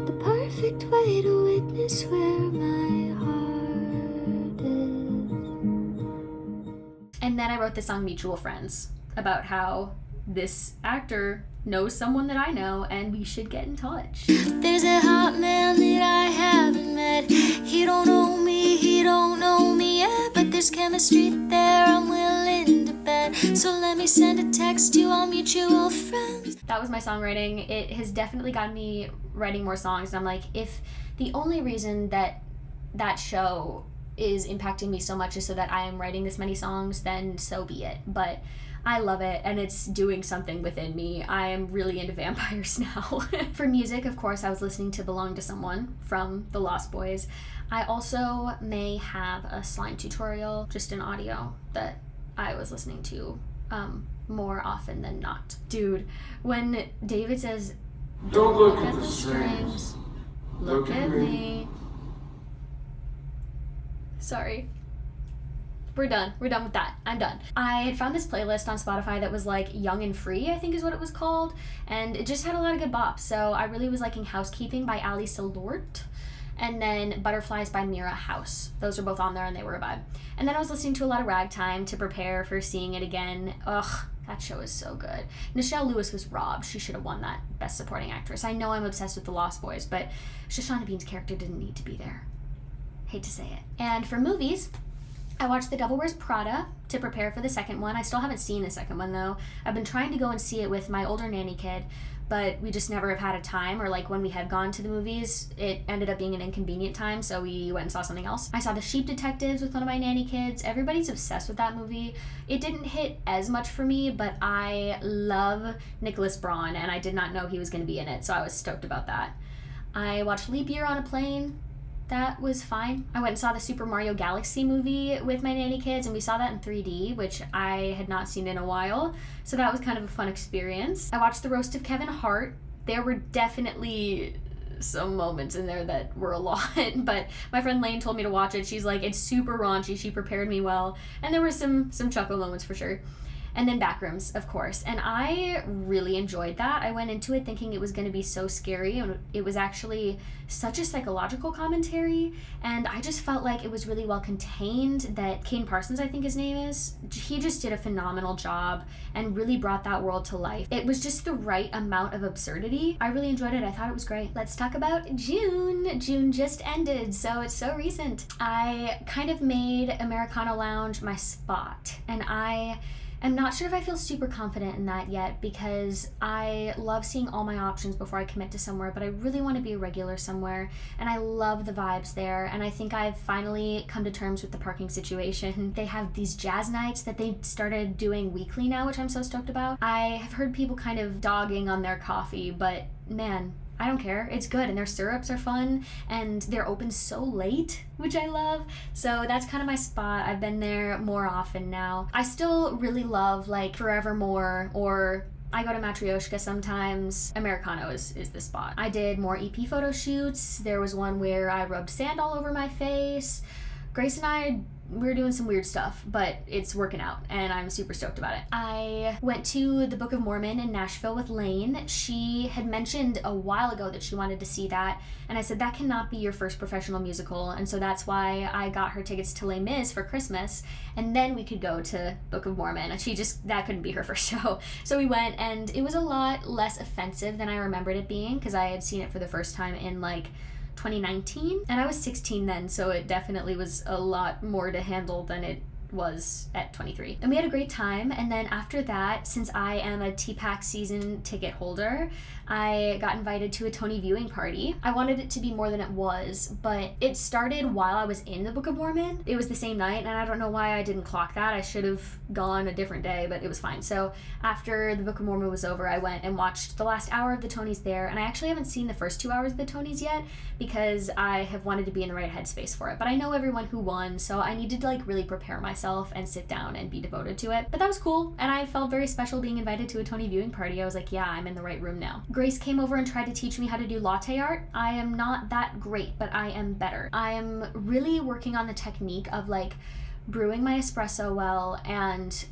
the perfect way to witness where my heart is. And then I wrote the song Mutual Friends, about how this actor knows someone that I know and we should get in touch. There's a hot man that I haven't met. He don't know me yet, but there's chemistry there, I'm willing to bet. So let me send a text to our mutual friends. That was my songwriting. It has definitely gotten me writing more songs, and I'm like, if the only reason that show is impacting me so much is so that I am writing this many songs, then so be it. But I love it, and it's doing something within me. I am really into vampires now. For music, of course, I was listening to Belong to Someone from the Lost Boys. I also may have a slime tutorial, just in audio, that I was listening to more often than not. Dude, when David says, "Don't look at the strings, look at me." Sorry. We're done with that. I'm done. I had found this playlist on Spotify that was like Young and Free, I think is what it was called, and it just had a lot of good bops. So I really was liking Housekeeping by Ali Salort, and then Butterflies by Mira House. Those were both on there and they were a vibe. And then I was listening to a lot of Ragtime to prepare for seeing it again. Ugh, that show is so good. Nichelle Lewis was robbed. She should have won that Best Supporting Actress. I know I'm obsessed with The Lost Boys, but Shoshana Bean's character didn't need to be there. Hate to say it. And for movies, I watched The Devil Wears Prada to prepare for the second one. I still haven't seen the second one though. I've been trying to go and see it with my older nanny kid, but we just never have had a time, or like when we had gone to the movies, it ended up being an inconvenient time, so we went and saw something else. I saw The Sheep Detectives with one of my nanny kids. Everybody's obsessed with that movie. It didn't hit as much for me, but I love Nicholas Braun, and I did not know he was going to be in it, so I was stoked about that. I watched Leap Year on a plane. That was fine. I went and saw the Super Mario Galaxy movie with my nanny kids, and we saw that in 3D, which I had not seen in a while, so that was kind of a fun experience. I watched The Roast of Kevin Hart. There were definitely some moments in there that were a lot, but my friend Lane told me to watch it. She's like, it's super raunchy. She prepared me well, and there were some chuckle moments for sure. And then Backrooms, of course. And I really enjoyed that. I went into it thinking it was going to be so scary, and it was actually such a psychological commentary, and I just felt like it was really well contained, that Kane Parsons, I think his name is, he just did a phenomenal job and really brought that world to life. It was just the right amount of absurdity. I really enjoyed it. I thought it was great. Let's talk about June. June just ended, so it's so recent. I kind of made Americana Lounge my spot, and I'm not sure if I feel super confident in that yet, because I love seeing all my options before I commit to somewhere, but I really want to be a regular somewhere, and I love the vibes there, and I think I've finally come to terms with the parking situation. They have these jazz nights that they started doing weekly now, which I'm so stoked about. I have heard people kind of dogging on their coffee, but man, I don't care. It's good, and their syrups are fun, and they're open so late, which I love. So that's kind of my spot. I've been there more often now. I still really love like Forevermore, or I go to Matryoshka sometimes. Americano is the spot. I did more EP photo shoots. There was one where I rubbed sand all over my face. Grace and we were doing some weird stuff, but it's working out, and I'm super stoked about it. I went to the Book of Mormon in Nashville with Lane. She had mentioned a while ago that she wanted to see that, and I said, that cannot be your first professional musical, and so that's why I got her tickets to Les Mis for Christmas, and then we could go to Book of Mormon, and that couldn't be her first show. So we went, and it was a lot less offensive than I remembered it being, because I had seen it for the first time in like 2019, and I was 16 then, so it definitely was a lot more to handle than it was at 23. And we had a great time, and then after that, since I am a TPAC season ticket holder, I got invited to a Tony viewing party. I wanted it to be more than it was, but it started while I was in the Book of Mormon. It was the same night, and I don't know why I didn't clock that. I should have gone a different day, but it was fine. So after the Book of Mormon was over, I went and watched the last hour of the Tonys there, and I actually haven't seen the first 2 hours of the Tonys yet because I have wanted to be in the right headspace for it. But I know everyone who won, so I needed to like really prepare myself and sit down and be devoted to it. But that was cool, and I felt very special being invited to a Tony viewing party. I was like, yeah, I'm in the right room now. Grace came over and tried to teach me how to do latte art. I am not that great, but I am better. I am really working on the technique of like brewing my espresso well and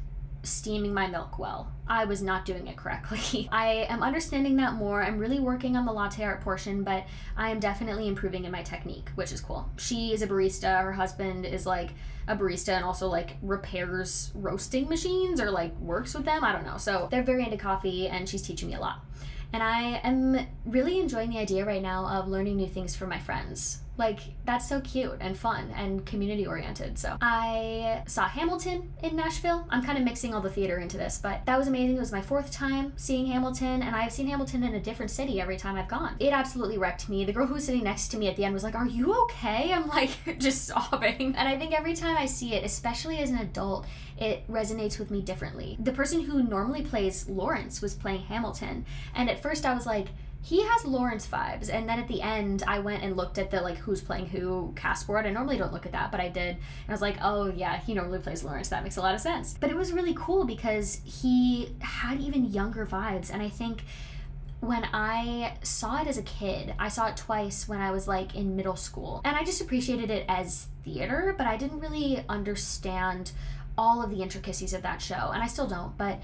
steaming my milk well. I was not doing it correctly. I am understanding that more. I'm really working on the latte art portion, but I am definitely improving in my technique, which is cool. She is a barista. Her husband is like a barista and also like repairs roasting machines or like works with them. I don't know. So they're very into coffee, and she's teaching me a lot. And I am really enjoying the idea right now of learning new things from my friends. Like, that's so cute and fun and community oriented. So I saw Hamilton in Nashville. I'm kind of mixing all the theater into this, but that was amazing. It was my 4th time seeing Hamilton, and I've seen Hamilton in a different city every time I've gone. It absolutely wrecked me. The girl who was sitting next to me at the end was like, "Are you okay?" I'm like, just sobbing. And I think every time I see it, especially as an adult, it resonates with me differently. The person who normally plays Lawrence was playing Hamilton, and at first I was like, he has Lawrence vibes. And then at the end, I went and looked at the like who's playing who cast board. I normally don't look at that, but I did. And I was like, oh yeah, he normally plays Lawrence. That makes a lot of sense. But it was really cool because he had even younger vibes. And I think when I saw it as a kid, I saw it twice when I was like in middle school. And I just appreciated it as theater, but I didn't really understand all of the intricacies of that show. And I still don't, but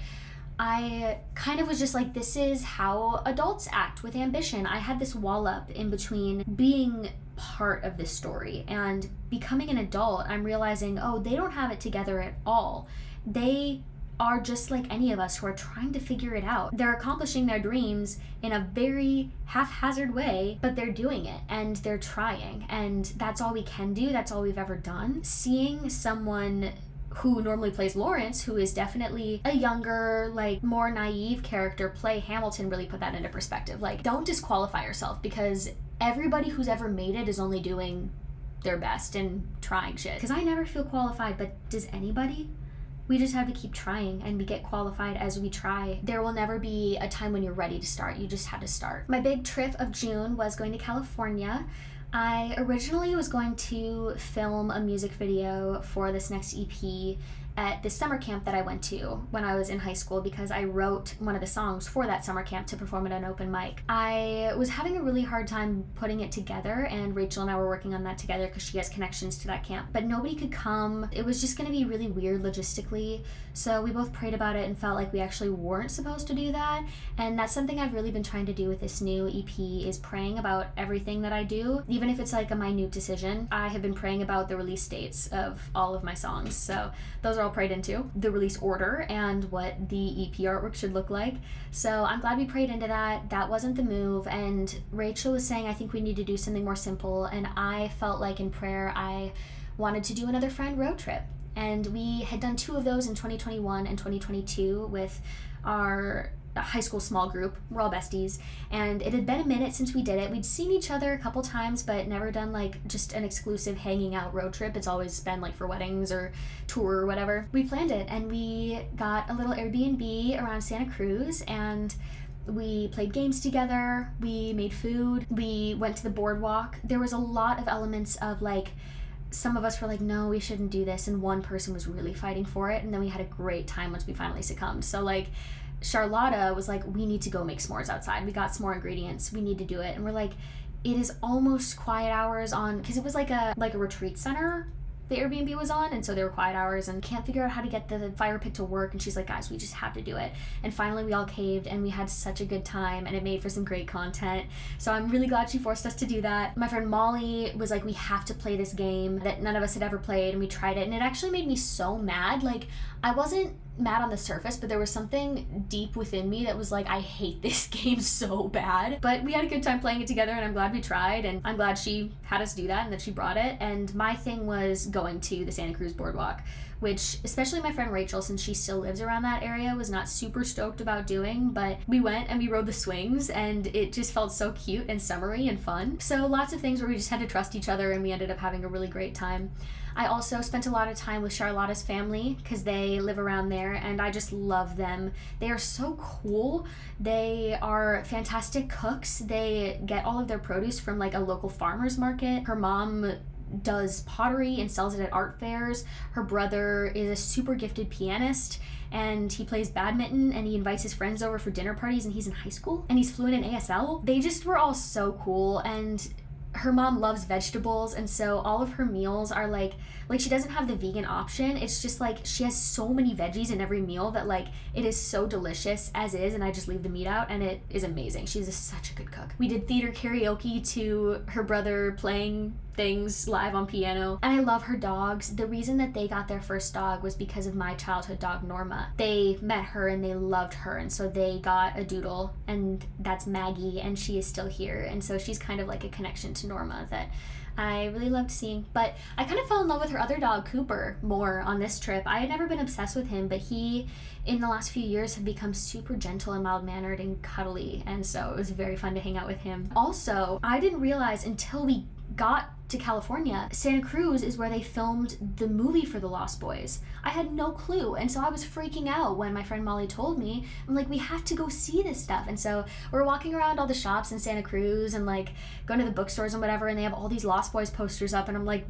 I kind of was just like, this is how adults act with ambition. I had this wall up in between being part of this story and becoming an adult. I'm realizing, oh, they don't have it together at all. They are just like any of us who are trying to figure it out. They're accomplishing their dreams in a very haphazard way, but they're doing it and they're trying. And that's all we can do. That's all we've ever done. Seeing someone who normally plays Lawrence, who is definitely a younger, like more naive character, play Hamilton really put that into perspective. Like, don't disqualify yourself, because everybody who's ever made it is only doing their best and trying shit. Because I never feel qualified, but does anybody? We just have to keep trying, and we get qualified as we try. There will never be a time when you're ready to start. You just had to start. My big trip of June was going to California. I originally was going to film a music video for this next EP at the summer camp that I went to when I was in high school, because I wrote one of the songs for that summer camp to perform at an open mic. I was having a really hard time putting it together, and Rachel and I were working on that together because she has connections to that camp, but nobody could come. It was just going to be really weird logistically, so we both prayed about it and felt like we actually weren't supposed to do that. And that's something I've really been trying to do with this new EP, is praying about everything that I do, even if it's like a minute decision. I have been praying about the release dates of all of my songs, so those are all prayed into, the release order and what the EP artwork should look like. So I'm glad we prayed into that. That wasn't the move, and Rachel was saying I think we need to do something more simple, and I felt like in prayer I wanted to do another friend road trip. And we had done 2 of those in 2021 and 2022 with our high school small group. We're all besties, and it had been a minute since we did it. We'd seen each other a couple times, but never done like just an exclusive hanging out road trip. It's always been like for weddings or tour or whatever. We planned it, and we got a little Airbnb around Santa Cruz, and we played games together, we made food, we went to the boardwalk. There was a lot of elements of like, some of us were like, no, we shouldn't do this, and one person was really fighting for it, and then we had a great time once we finally succumbed. So like, Charlotta was like, we need to go make s'mores outside. We got s'more ingredients. We need to do it. And we're like, it is almost quiet hours on, because it was like a retreat center the Airbnb was on, and so there were quiet hours, and can't figure out how to get the fire pit to work. And she's like, guys, we just have to do it. And finally we all caved, and we had such a good time, and it made for some great content. So I'm really glad she forced us to do that. My friend Molly was like, we have to play this game that none of us had ever played, and we tried it, and it actually made me so mad. Like, I wasn't mad on the surface, but there was something deep within me that was like, I hate this game so bad. But we had a good time playing it together, and I'm glad we tried, and I'm glad she had us do that and that she brought it. And my thing was going to the Santa Cruz boardwalk, which especially my friend Rachel, since she still lives around that area, was not super stoked about doing, but we went and we rode the swings, and it just felt so cute and summery and fun. So lots of things where we just had to trust each other, and we ended up having a really great time. I also spent a lot of time with Charlotta's family because they live around there, and I just love them. They are so cool. They are fantastic cooks. They get all of their produce from like a local farmer's market. Her mom does pottery and sells it at art fairs. Her brother is a super gifted pianist, and he plays badminton, and he invites his friends over for dinner parties, and he's in high school, and he's fluent in ASL. They just were all so cool, and her mom loves vegetables, and so all of her meals are like she doesn't have the vegan option. It's just like she has so many veggies in every meal that like it is so delicious as is, and I just leave the meat out, and it is amazing. She's such a good cook. We did theater karaoke to her brother playing things live on piano. And I love her dogs. The reason that they got their first dog was because of my childhood dog, Norma. They met her and they loved her, and so they got a doodle, and that's Maggie, and she is still here. And so she's kind of like a connection to Norma that I really loved seeing. But I kind of fell in love with her other dog, Cooper, more on this trip. I had never been obsessed with him, but he, in the last few years, have become super gentle and mild-mannered and cuddly, and so it was very fun to hang out with him. Also, I didn't realize until we got to California, Santa Cruz is where they filmed the movie for The Lost Boys. I had no clue, and so I was freaking out when my friend Molly told me. I'm like, we have to go see this stuff. And so we're walking around all the shops in Santa Cruz and like going to the bookstores and whatever, and they have all these Lost Boys posters up, and I'm like,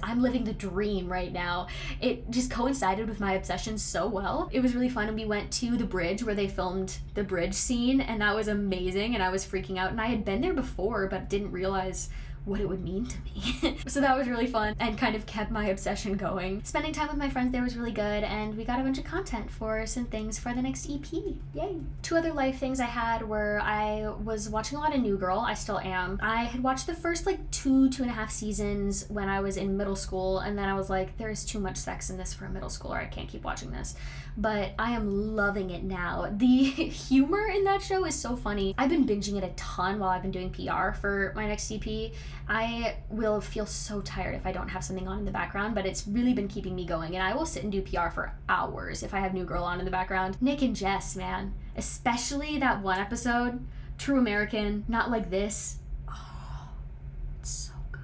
I'm living the dream right now. It just coincided with my obsession so well. It was really fun, and we went to the bridge where they filmed the bridge scene, and that was amazing, and I was freaking out, and I had been there before but didn't realize what it would mean to me. So that was really fun and kind of kept my obsession going. Spending time with my friends there was really good, and we got a bunch of content for some things for the next EP. Yay. Two other life things I had were I was watching a lot of New Girl. I still am. I had watched the first like two and a half seasons when I was in middle school, and then I was like, there is too much sex in this for a middle schooler. I can't keep watching this. But I am loving it now. The humor in that show is so funny. I've been binging it a ton while I've been doing PR for my next EP. I will feel so tired if I don't have something on in the background, but it's really been keeping me going, and I will sit and do PR for hours if I have New Girl on in the background. Nick and Jess, man. Especially that one episode, True American, Not Like This. Oh, it's so good.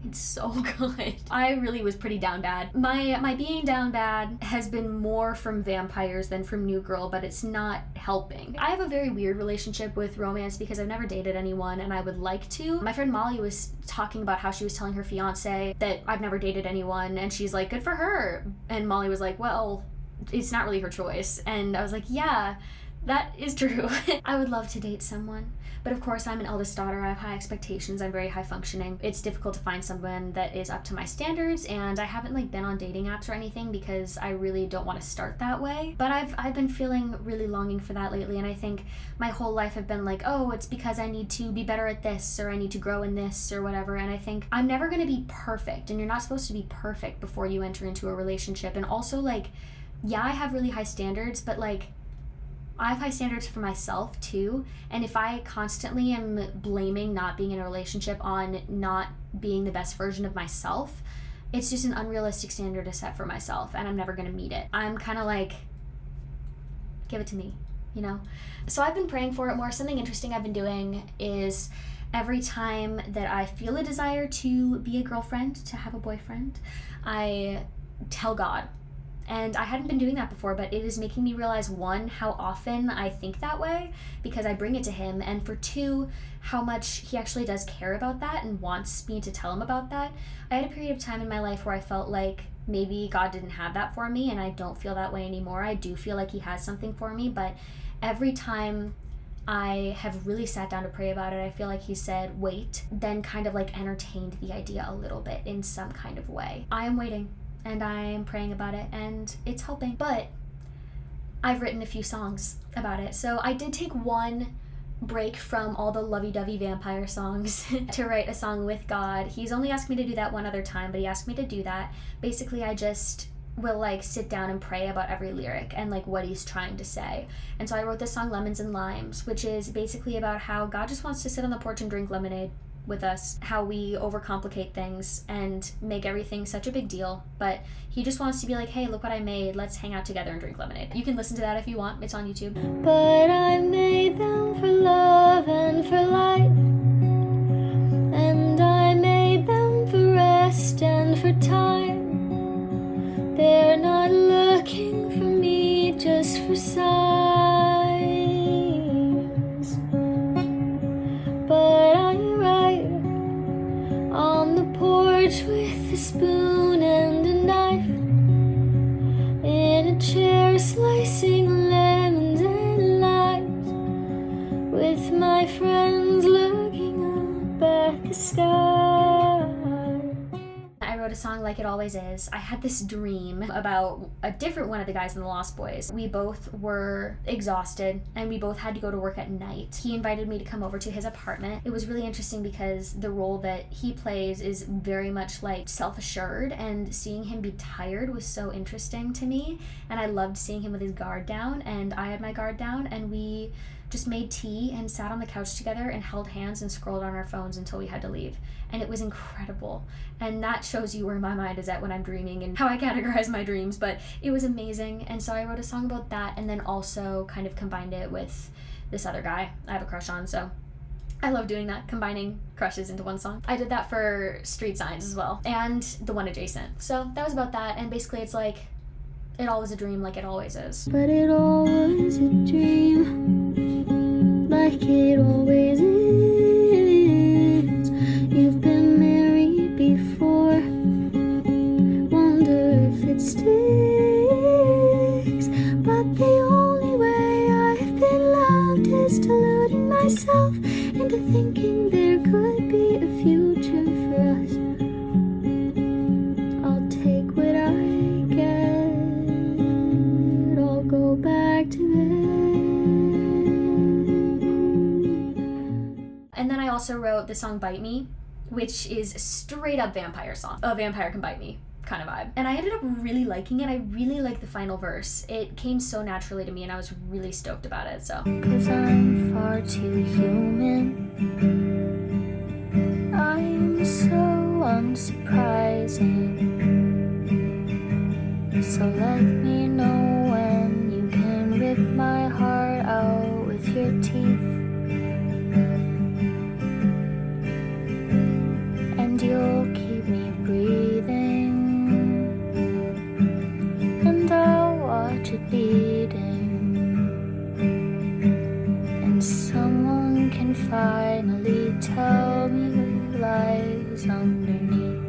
It's so good. I really was pretty down bad. My being down bad has been more from vampires than from New Girl, but it's not helping. I have a very weird relationship with romance because I've never dated anyone, and I would like to. My friend Molly was talking about how she was telling her fiance that I've never dated anyone, and she's like, good for her. And Molly was like, well, it's not really her choice. And I was like, yeah, that is true. I would love to date someone. But of course, I'm an eldest daughter. I have high expectations. I'm very high functioning. It's difficult to find someone that is up to my standards, and I haven't like been on dating apps or anything because I really don't want to start that way. But I've been feeling really longing for that lately, and I think my whole life I've been like, oh, it's because I need to be better at this, or I need to grow in this, or whatever. And I think I'm never going to be perfect, and you're not supposed to be perfect before you enter into a relationship. And also, like, yeah, I have really high standards, but like, I have high standards for myself too, and if I constantly am blaming not being in a relationship on not being the best version of myself, it's just an unrealistic standard to set for myself, and I'm never going to meet it. I'm kind of like, give it to me, you know? So I've been praying for it more. Something interesting I've been doing is every time that I feel a desire to be a girlfriend, to have a boyfriend, I tell God. And I hadn't been doing that before, but it is making me realize, one, how often I think that way because I bring it to him, and for two, how much he actually does care about that and wants me to tell him about that. I had a period of time in my life where I felt like maybe God didn't have that for me, and I don't feel that way anymore. I do feel like he has something for me, but every time I have really sat down to pray about it, I feel like he said, wait, then kind of like entertained the idea a little bit in some kind of way. I am waiting. And I'm praying about it, and it's helping. But I've written a few songs about it. So I did take one break from all the lovey-dovey vampire songs to write a song with God. He's only asked me to do that one other time, but he asked me to do that. Basically, I just will like sit down and pray about every lyric and like what he's trying to say. And so I wrote this song Lemons and Limes, which is basically about how God just wants to sit on the porch and drink lemonade with us, how we overcomplicate things and make everything such a big deal, but he just wants to be like, hey, look what I made, let's hang out together and drink lemonade. You can listen to that if you want, it's on YouTube. But I made them for love and for light, and I made them for rest and for time. They're not looking for me just for signs, but I write on the porch with a spoon and a knife, in a chair slicing lemons and limes, with my friends looking up at the sky. I wrote a a song, Like It Always Is. I had this dream about a different one of the guys in the Lost Boys. We both were exhausted and we both had to go to work at night. He invited me to come over to his apartment. It was really interesting because the role that he plays is very much like self-assured, and seeing him be tired was so interesting to me, and I loved seeing him with his guard down, and I had my guard down, and we just made tea and sat on the couch together and held hands and scrolled on our phones until we had to leave. And it was incredible. And that shows you where my mind is at when I'm dreaming and how I categorize my dreams. But it was amazing. And so I wrote a song about that, and then also kind of combined it with this other guy I have a crush on. So I love doing that, combining crushes into one song. I did that for Street Signs as well, and the one adjacent. So that was about that. And basically it's like, it all was a dream, like it always is. But it all was a dream, like it always is. You've been married before, wonder if it sticks. But the only way I've been loved is deluding myself into thinking there could be a future for us. I'll take what I get, I'll go back to bed. And then I also wrote the song Bite Me, which is straight up vampire song. A vampire can bite me kind of vibe. And I ended up really liking it. I really liked the final verse. It came so naturally to me and I was really stoked about it, so. 'Cause I'm far too human, I'm so unsurprising. So let me know when you can rip my heart out with your teeth. And you'll keep me breathing, and I'll watch it beating, and someone can finally tell me what lies underneath.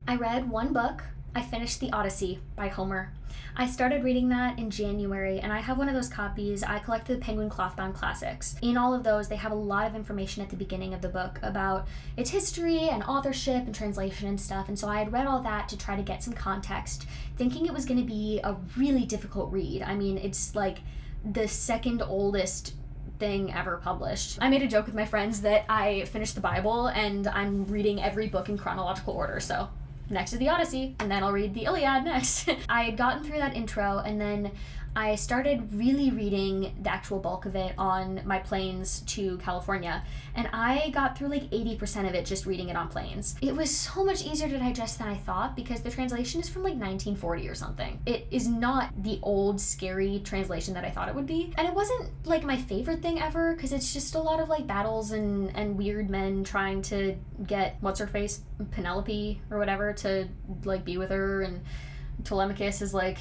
I read one book. I finished The Odyssey by Homer. I started reading that in January, and I have one of those copies. I collected the Penguin Clothbound Classics. In all of those, they have a lot of information at the beginning of the book about its history and authorship and translation and stuff, and so I had read all that to try to get some context, thinking it was going to be a really difficult read. I mean, it's like the second oldest thing ever published. I made a joke with my friends that I finished the Bible, and I'm reading every book in chronological order, so next is the Odyssey, and then I'll read the Iliad next. I had gotten through that intro, and then I started really reading the actual bulk of it on my planes to California, and I got through like 80% of it just reading it on planes. It was so much easier to digest than I thought because the translation is from like 1940 or something. It is not the old scary translation that I thought it would be, and it wasn't like my favorite thing ever because it's just a lot of like battles and weird men trying to get what's her face, Penelope or whatever, to like be with her, and Telemachus is like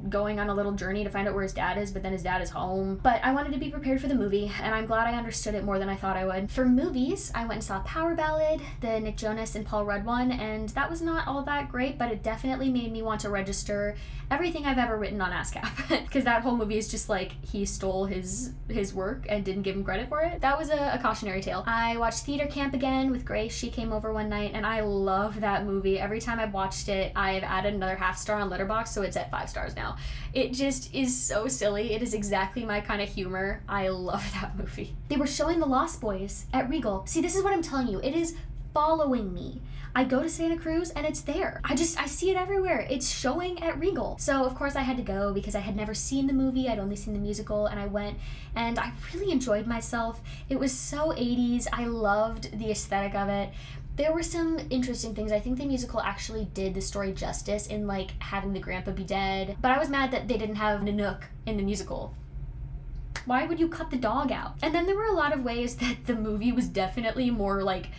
going on a little journey to find out where his dad is, but then his dad is home. But I wanted to be prepared for the movie, and I'm glad I understood it more than I thought I would. For movies, I went and saw Power Ballad, the Nick Jonas and Paul Rudd one, and that was not all that great, but it definitely made me want to register everything I've ever written on ASCAP, because that whole movie is just like he stole his work and didn't give him credit for it. That was a cautionary tale. I watched Theater Camp again with Grace. She came over one night, and I love that movie. Every time I've watched it, I've added another half star on Letterboxd, so it's at 5 stars now. It just is so silly. It is exactly my kind of humor. I love that movie. They were showing The Lost Boys at Regal. See, this is what I'm telling you. It is following me. I go to Santa Cruz and it's there. I see it everywhere. It's showing at Regal. So of course I had to go because I had never seen the movie. I'd only seen the musical, and I went and I really enjoyed myself. It was so 80s. I loved the aesthetic of it. There were some interesting things. I think the musical actually did the story justice in like having the grandpa be dead, but I was mad that they didn't have Nanook in the musical. Why would you cut the dog out? And then there were a lot of ways that the movie was definitely more like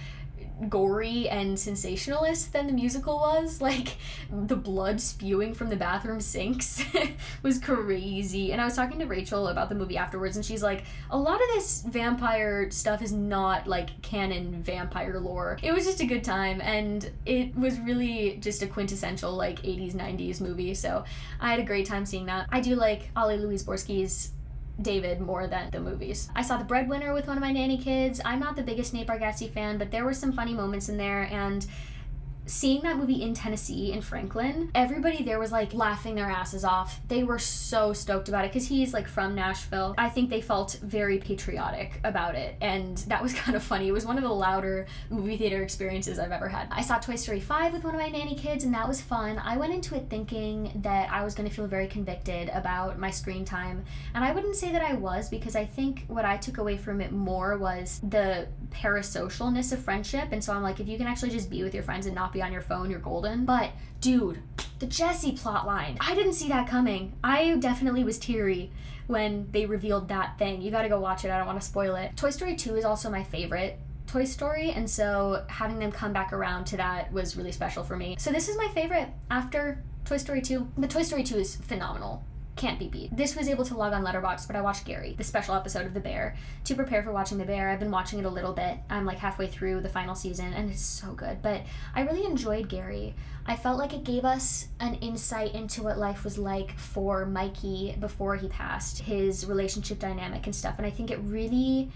gory and sensationalist than the musical was. Like the blood spewing from the bathroom sinks was crazy. And I was talking to Rachel about the movie afterwards, and she's like, a lot of this vampire stuff is not like canon vampire lore. It was just a good time, and it was really just a quintessential like 80s 90s movie, so I had a great time seeing that. I do like Ollie Louise Borski's David more than the movies. I saw The Breadwinner with one of my nanny kids. I'm not the biggest Nate Bargatze fan, but there were some funny moments in there, and seeing that movie in Tennessee, in Franklin, everybody there was like laughing their asses off. They were so stoked about it because he's like from Nashville. I think they felt very patriotic about it, and that was kind of funny. It was one of the louder movie theater experiences I've ever had. I saw Toy Story 5 with one of my nanny kids, and that was fun. I went into it thinking that I was going to feel very convicted about my screen time, and I wouldn't say that I was, because I think what I took away from it more was the parasocialness of friendship. And so I'm like, if you can actually just be with your friends and not be on your phone, you're golden. But dude, the Jessie plotline, I didn't see that coming. I definitely was teary when they revealed that thing. You gotta go watch it. I don't want to spoil it. Toy Story 2 is also my favorite Toy Story, and so having them come back around to that was really special for me. So this is my favorite after Toy Story 2. But Toy Story 2 is phenomenal. Can't be beat. This was able to log on Letterboxd, but I watched Gary, the special episode of The Bear, to prepare for watching The Bear. I've been watching it a little bit. I'm like halfway through the final season, and it's so good. But I really enjoyed Gary. I felt like it gave us an insight into what life was like for Mikey before he passed, his relationship dynamic and stuff. And I think it really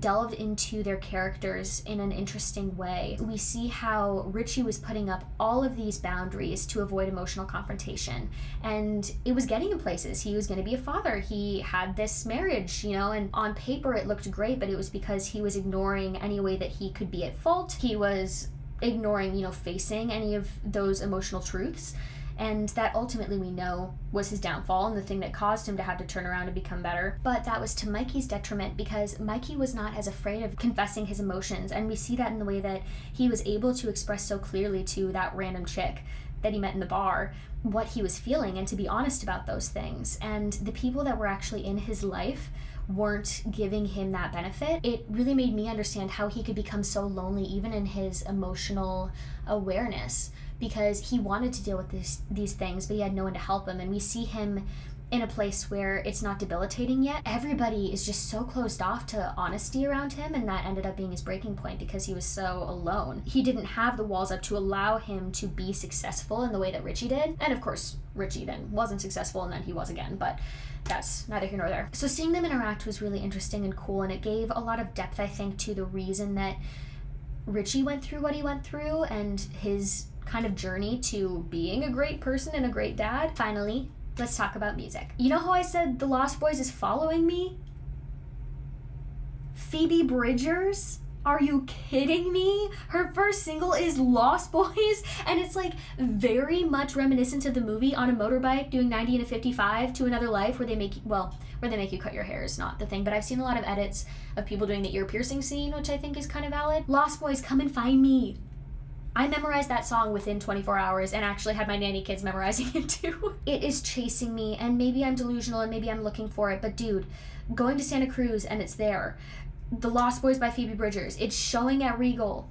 delved into their characters in an interesting way. We see how Richie was putting up all of these boundaries to avoid emotional confrontation, and it was getting in places. He was going to be a father. He had this marriage, you know, and on paper it looked great, but it was because he was ignoring any way that he could be at fault. He was ignoring, you know, facing any of those emotional truths. And that ultimately we know was his downfall and the thing that caused him to have to turn around and become better. But that was to Mikey's detriment, because Mikey was not as afraid of confessing his emotions. And we see that in the way that he was able to express so clearly to that random chick that he met in the bar what he was feeling, and to be honest about those things. And the people that were actually in his life weren't giving him that benefit. It really made me understand how he could become so lonely even in his emotional awareness, because he wanted to deal with these things, but he had no one to help him. And we see him in a place where it's not debilitating yet. Everybody is just so closed off to honesty around him, and that ended up being his breaking point because he was so alone. He didn't have the walls up to allow him to be successful in the way that Richie did. And of course, Richie then wasn't successful, and then he was again, but that's neither here nor there. So seeing them interact was really interesting and cool, and it gave a lot of depth, I think, to the reason that Richie went through what he went through and his kind of journey to being a great person and a great dad. Finally, let's talk about music. You know how I said The Lost Boys is following me? Phoebe Bridgers? Are you kidding me? Her first single is Lost Boys, and it's like very much reminiscent of the movie, on a motorbike doing 90 and a 55 to another life, where they make you cut your hair is not the thing, but I've seen a lot of edits of people doing the ear piercing scene, which I think is kind of valid. Lost Boys, come and find me. I memorized that song within 24 hours and actually had my nanny kids memorizing it too. It is chasing me, and maybe I'm delusional and maybe I'm looking for it, but dude, going to Santa Cruz and it's there. The Lost Boys by Phoebe Bridgers. It's showing at Regal.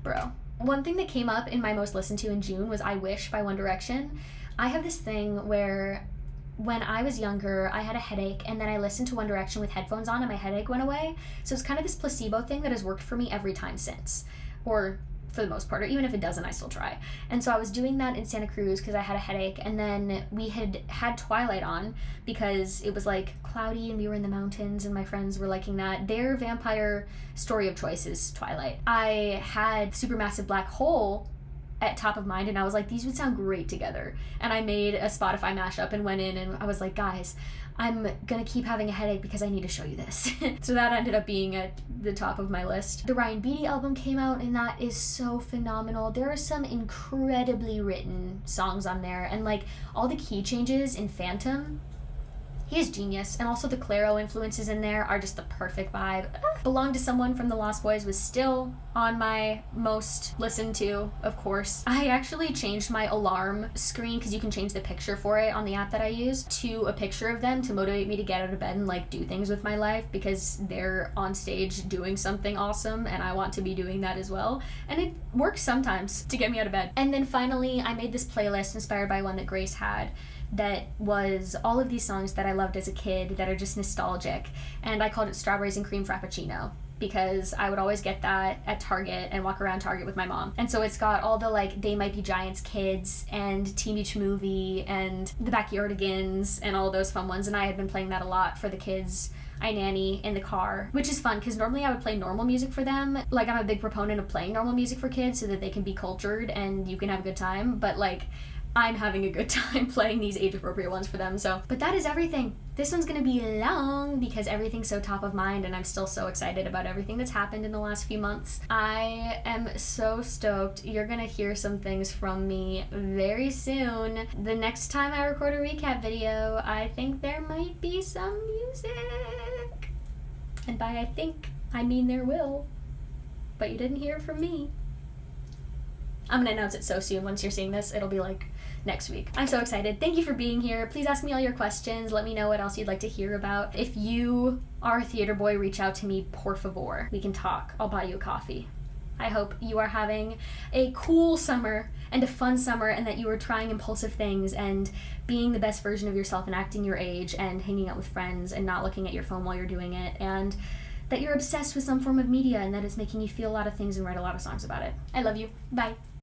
Bro. One thing that came up in my most listened to in June was I Wish by One Direction. I have this thing where when I was younger, I had a headache, and then I listened to One Direction with headphones on and my headache went away. So it's kind of this placebo thing that has worked for me every time since. Or for the most part, or even if it doesn't, I still try. And so I was doing that in Santa Cruz because I had a headache, and then we had Twilight on because it was like cloudy and we were in the mountains and my friends were liking that. Their vampire story of choice is Twilight. I had Supermassive Black Hole at top of mind, and I was like, these would sound great together. And I made a Spotify mashup and went in and I was like, guys, I'm gonna keep having a headache because I need to show you this. So that ended up being at the top of my list. The Ryan Beatty album came out, and that is so phenomenal. There are some incredibly written songs on there, and like all the key changes in Phantom, he is genius. And also the Clairo influences in there are just the perfect vibe. Belong to Someone from the Lost Boys was still on my most listened to, of course. I actually changed my alarm screen, because you can change the picture for it on the app that I use, to a picture of them to motivate me to get out of bed and like do things with my life, because they're on stage doing something awesome and I want to be doing that as well. And it works sometimes to get me out of bed. And then finally, I made this playlist inspired by one that Grace had, that was all of these songs that I loved as a kid that are just nostalgic, and I called it Strawberries and Cream Frappuccino because I would always get that at Target and walk around Target with my mom. And so it's got all the like They Might Be Giants Kids and Teen Beach Movie and the Backyardigans and all those fun ones, and I had been playing that a lot for the kids I nanny in the car, which is fun because normally I would play normal music for them. Like, I'm a big proponent of playing normal music for kids so that they can be cultured and you can have a good time, but like, I'm having a good time playing these age-appropriate ones for them. So, but that is everything. This one's gonna be long because everything's so top of mind and I'm still so excited about everything that's happened in the last few months. I am so stoked. You're gonna hear some things from me very soon. The next time I record a recap video, I think there might be some music. And by I think, I mean there will. But you didn't hear it from me. I'm gonna announce it so soon. Once you're seeing this, it'll be like next week. I'm so excited. Thank you for being here. Please ask me all your questions. Let me know what else you'd like to hear about. If you are a theater boy, reach out to me, por favor. We can talk. I'll buy you a coffee. I hope you are having a cool summer and a fun summer, and that you are trying impulsive things and being the best version of yourself and acting your age and hanging out with friends and not looking at your phone while you're doing it, and that you're obsessed with some form of media and that it's making you feel a lot of things and write a lot of songs about it. I love you. Bye.